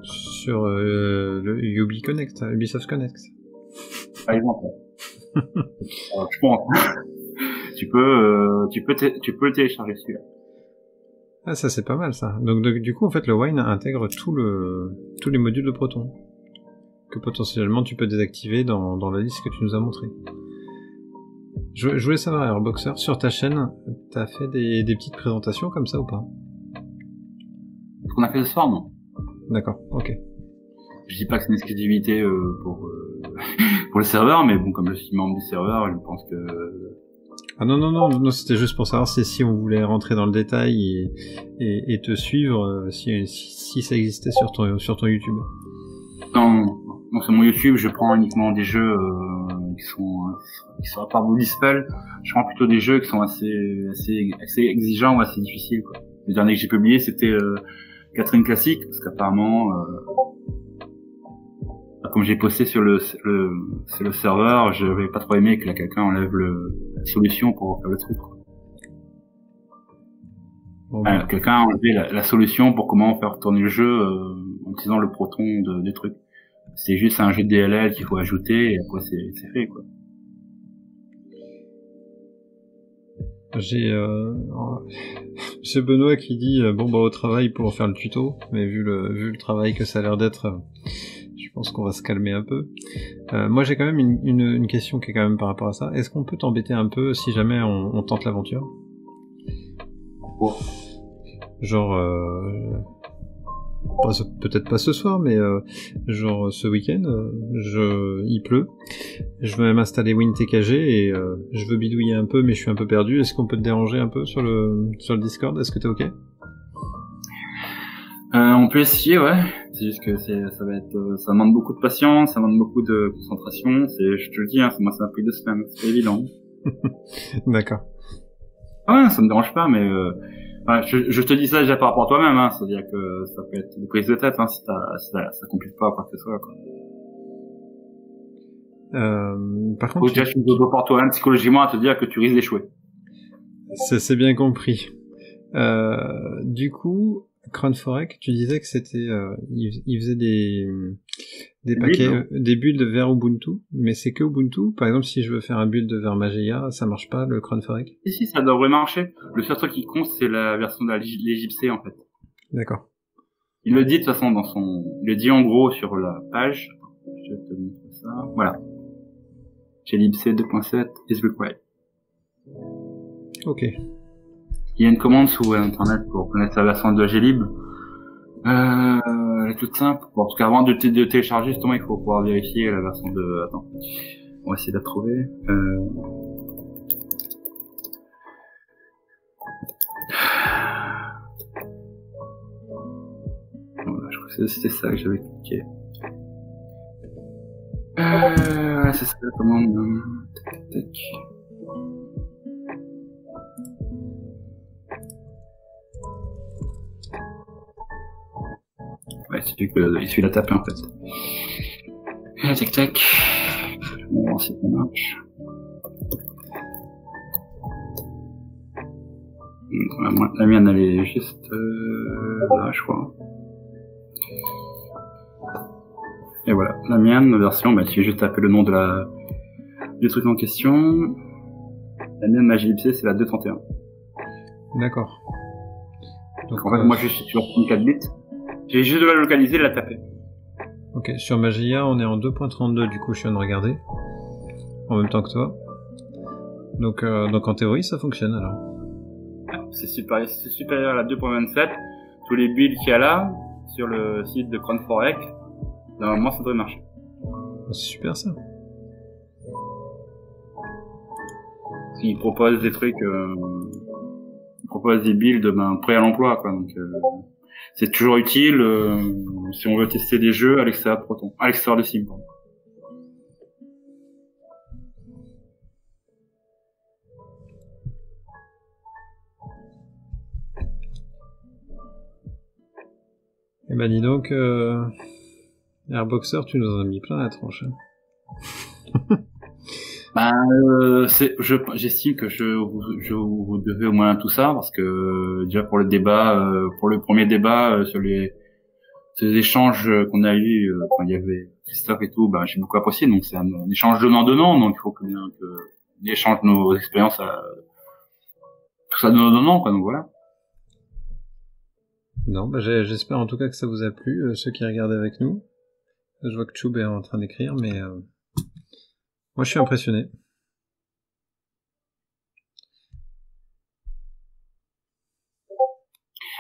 sur le Ubisoft Connect. Par exemple. Je pense. tu peux le télécharger celui-là. Ah, ça c'est pas mal ça. Donc du coup, en fait, le wine intègre tous les modules de Proton que potentiellement tu peux désactiver dans la liste que tu nous as montré. Je voulais savoir, alors Boxer, sur ta chaîne, t'as fait des petites présentations comme ça ou pas? Ce qu'on a fait ce soir, non? D'accord, ok. Je dis pas que c'est une exclusivité pour le serveur, mais bon, comme je suis membre du serveur, je pense que... Ah non, c'était juste pour savoir si on voulait rentrer dans le détail et te suivre, si ça existait sur ton YouTube. Non, sur mon YouTube, je prends uniquement des jeux qui sont à part Blue Dispel, je prends plutôt des jeux qui sont assez exigeants ou assez difficiles, quoi. Le dernier que j'ai publié, c'était Catherine Classique, parce qu'apparemment, comme j'ai posté sur le serveur, je n'avais pas trop aimé que là quelqu'un enlève la solution pour faire le truc, quoi. Bon, quelqu'un a enlevé la solution pour comment faire tourner le jeu en utilisant le Proton des trucs. C'est juste un jeu de DLL qu'il faut ajouter et après c'est fait, quoi. J'ai Benoît qui dit au travail pour faire le tuto, mais vu le travail que ça a l'air d'être, je pense qu'on va se calmer un peu. Moi j'ai quand même une question qui est quand même par rapport à ça. Est-ce qu'on peut t'embêter un peu si jamais on tente l'aventure? Oh. Genre peut-être pas ce soir, mais genre ce week-end, il pleut. Je veux m'installer WinTKG et je veux bidouiller un peu, mais je suis un peu perdu. Est-ce qu'on peut te déranger un peu sur le Discord? Est-ce que t'es ok? On peut essayer, ouais. C'est juste que ça demande beaucoup de patience, ça demande beaucoup de concentration. Je te le dis, moi ça m'a pris 2 semaines, c'est évident. D'accord. Ouais, ça me dérange pas, mais je te dis ça déjà par rapport à toi-même, hein. C'est-à-dire que ça peut être des prises de tête, hein, si ça complique pas quoi que ce soit, quoi. Par contre, tu dois par toi-même psychologiquement à te dire que tu risques d'échouer. C'est bien compris. Du coup, Cronforec, tu disais que c'était, il faisait des paquets, des builds vers Ubuntu, mais c'est que Ubuntu. Par exemple, si je veux faire un build vers Mageia, ça marche pas, le Cronforec? Si, ça devrait marcher. Le seul truc qui compte, c'est la version de l'Egyptée, en fait. D'accord. Il le dit, de toute façon, il le dit en gros sur la page. Je vais te montrer ça. Voilà. glibc 2.7 is required. Ok. Il y a une commande sous internet pour connaître la version de glib. Elle est toute simple. Bon, en tout cas, avant de télécharger, justement, il faut pouvoir vérifier la version de... Attends. On va essayer de la trouver. Voilà, je crois que c'était ça que j'avais cliqué. C'est ça la commande. Tac. Ouais, c'est lui qu'il suit la taper en fait. Tac tac. On va voir si ça marche. La mienne elle est juste là je crois. Et voilà, la mienne, la version, il suffit juste taper le nom du truc en question. La mienne, ma glibc, c'est la 231. D'accord. Donc en fait, moi je suis sur 34 bits. J'ai juste de la localiser et de la taper. Ok, sur Mageia, on est en 2.32, du coup je viens de regarder. En même temps que toi. Donc en théorie, ça fonctionne alors. C'est supérieur à la 2.27. Tous les builds qu'il y a là, sur le site de Cronforec, normalement ça devrait marcher. C'est super ça. Ils proposent des trucs, ils proposent des builds prêts à l'emploi, quoi. Donc c'est toujours utile si on veut tester des jeux à l'extérieur de Proton, à l'extérieur de Steam. bah dis donc, Airboxer, tu nous en as mis plein la tronche. J'estime que vous devez au moins tout ça, parce que déjà pour le débat, pour le premier débat sur ces échanges qu'on a eu quand il y avait Christophe et tout, j'ai beaucoup apprécié. Donc c'est un échange donnant-donnant, donc il faut que on échange nos expériences, tout ça donnant-donnant, quoi. Donc voilà. Non, j'espère en tout cas que ça vous a plu, ceux qui regardent avec nous. Je vois que Choub est en train d'écrire, mais moi je suis impressionné.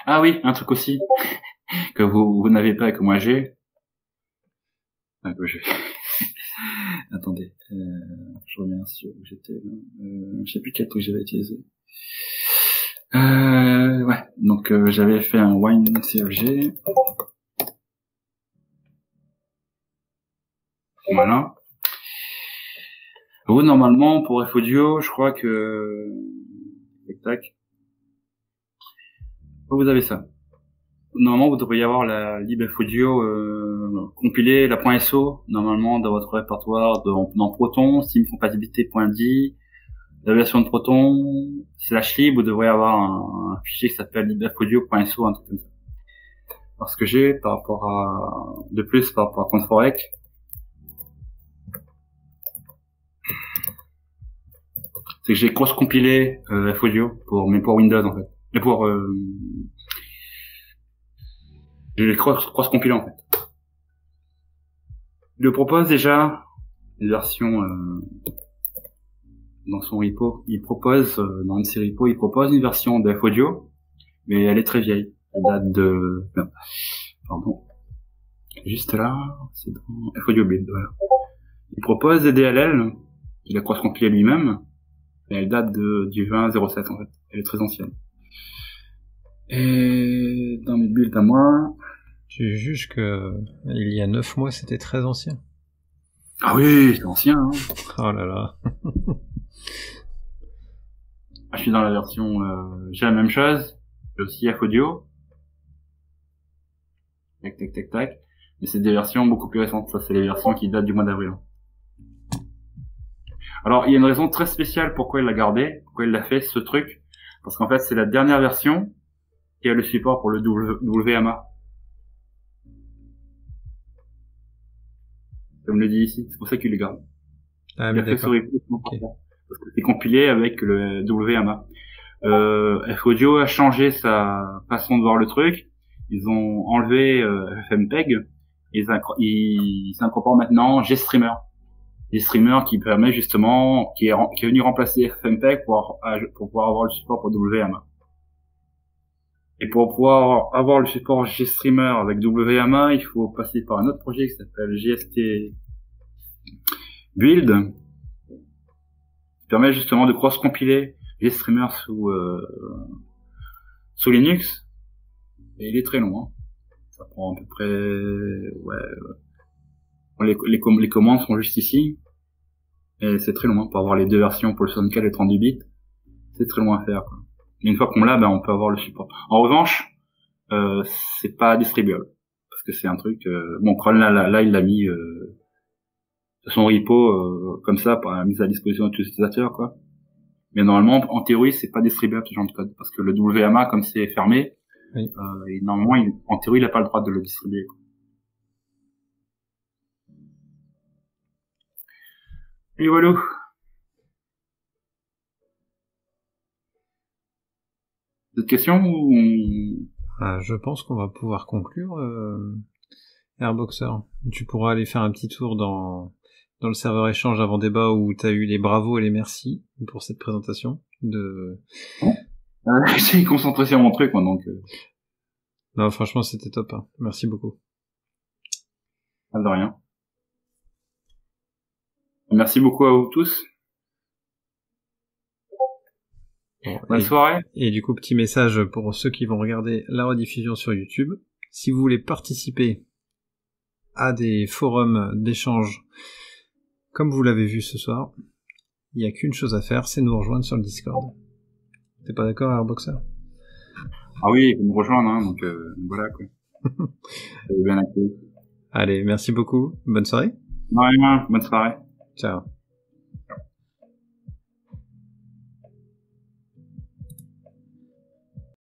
Ah oui, un truc aussi que vous n'avez pas et que moi j'ai. Attendez, je reviens sur où j'étais. Je sais plus quel truc j'avais utilisé. Ouais, donc j'avais fait un wine CFG. Voilà. Vous, normalement, pour F-Audio, je crois que... Tac. Vous avez ça. Normalement, vous devriez avoir la lib F-Audio compilée, la .so, normalement, dans votre répertoire dans Proton, simcompatibilité.di, la version de Proton, /lib, vous devrez avoir un fichier qui s'appelle libfaudio.so, un truc comme ça. Alors, ce que j'ai par rapport à Conforec, c'est que j'ai cross-compilé F-Audio pour Windows, en fait. Et j'ai cross-compilé, en fait. Il le propose déjà une version dans son repo. Il propose, dans une de ses repos, il propose une version de F-Audio, mais elle est très vieille. Elle date de... Non. Pardon. Juste là, c'est dans F-Audio Build, voilà. Il propose des DLL, qu'il a cross-compilé lui-même, et elle date du 20.07 en fait. Elle est très ancienne. Et dans mes builds à moi... Tu juges que il y a 9 mois c'était très ancien? Ah oui, c'est ancien, hein. Oh là là. Je suis dans la version... j'ai la même chose, j'ai aussi F-Audio. Tac. Mais c'est des versions beaucoup plus récentes. Ça, c'est les versions qui datent du mois d'avril. Alors, il y a une raison très spéciale pourquoi il l'a gardé, pourquoi il l'a fait, ce truc. Parce qu'en fait, c'est la dernière version qui a le support pour le WMA. Comme le dit ici. C'est pour ça qu'il le garde. Ah, mais d'accord. Okay. Parce que c'est compilé avec le WMA. F-Audio a changé sa façon de voir le truc. Ils ont enlevé FFmpeg. Ils incorporent maintenant GStreamer. GStreamer qui permet justement, qui est venu remplacer FFmpeg pour pouvoir avoir le support pour WMA. Et pour pouvoir avoir le support GStreamer avec WMA, il faut passer par un autre projet qui s'appelle GST Build, qui permet justement de cross-compiler GStreamer sous Linux. Et il est très long, hein. Ça prend à peu près, les commandes sont juste ici. Et c'est très long, hein, pour avoir les deux versions pour le 64 et 32 bits. C'est très long à faire, quoi. Et une fois qu'on l'a, on peut avoir le support. En revanche, c'est pas distribuable. Parce que c'est un truc, Cron, là, il l'a mis, de son repo, comme ça, pour la mise à disposition de tous les utilisateurs, quoi. Mais normalement, en théorie, c'est pas distribuable, ce genre de code. Parce que le WMA, comme c'est fermé, oui. Et normalement, en théorie, il n'a pas le droit de le distribuer, quoi. Et voilà. D'autres questions ou... Je pense qu'on va pouvoir conclure, Airboxer. Tu pourras aller faire un petit tour dans le serveur échange avant débat où tu as eu les bravos et les merci pour cette présentation de... J'ai concentré sur mon truc, moi, donc... Non, franchement, c'était top, hein. Merci beaucoup. Pas de rien. Merci beaucoup à vous tous. Bon, bonne soirée. Et du coup, petit message pour ceux qui vont regarder la rediffusion sur YouTube. Si vous voulez participer à des forums d'échange comme vous l'avez vu ce soir, il n'y a qu'une chose à faire, c'est nous rejoindre sur le Discord. T'es pas d'accord, Airboxer? Ah oui, vous me rejoindre, hein, donc voilà, quoi. C'est bien accueilli. Allez, merci beaucoup. Bonne soirée. Ouais, bonne soirée. Ciao.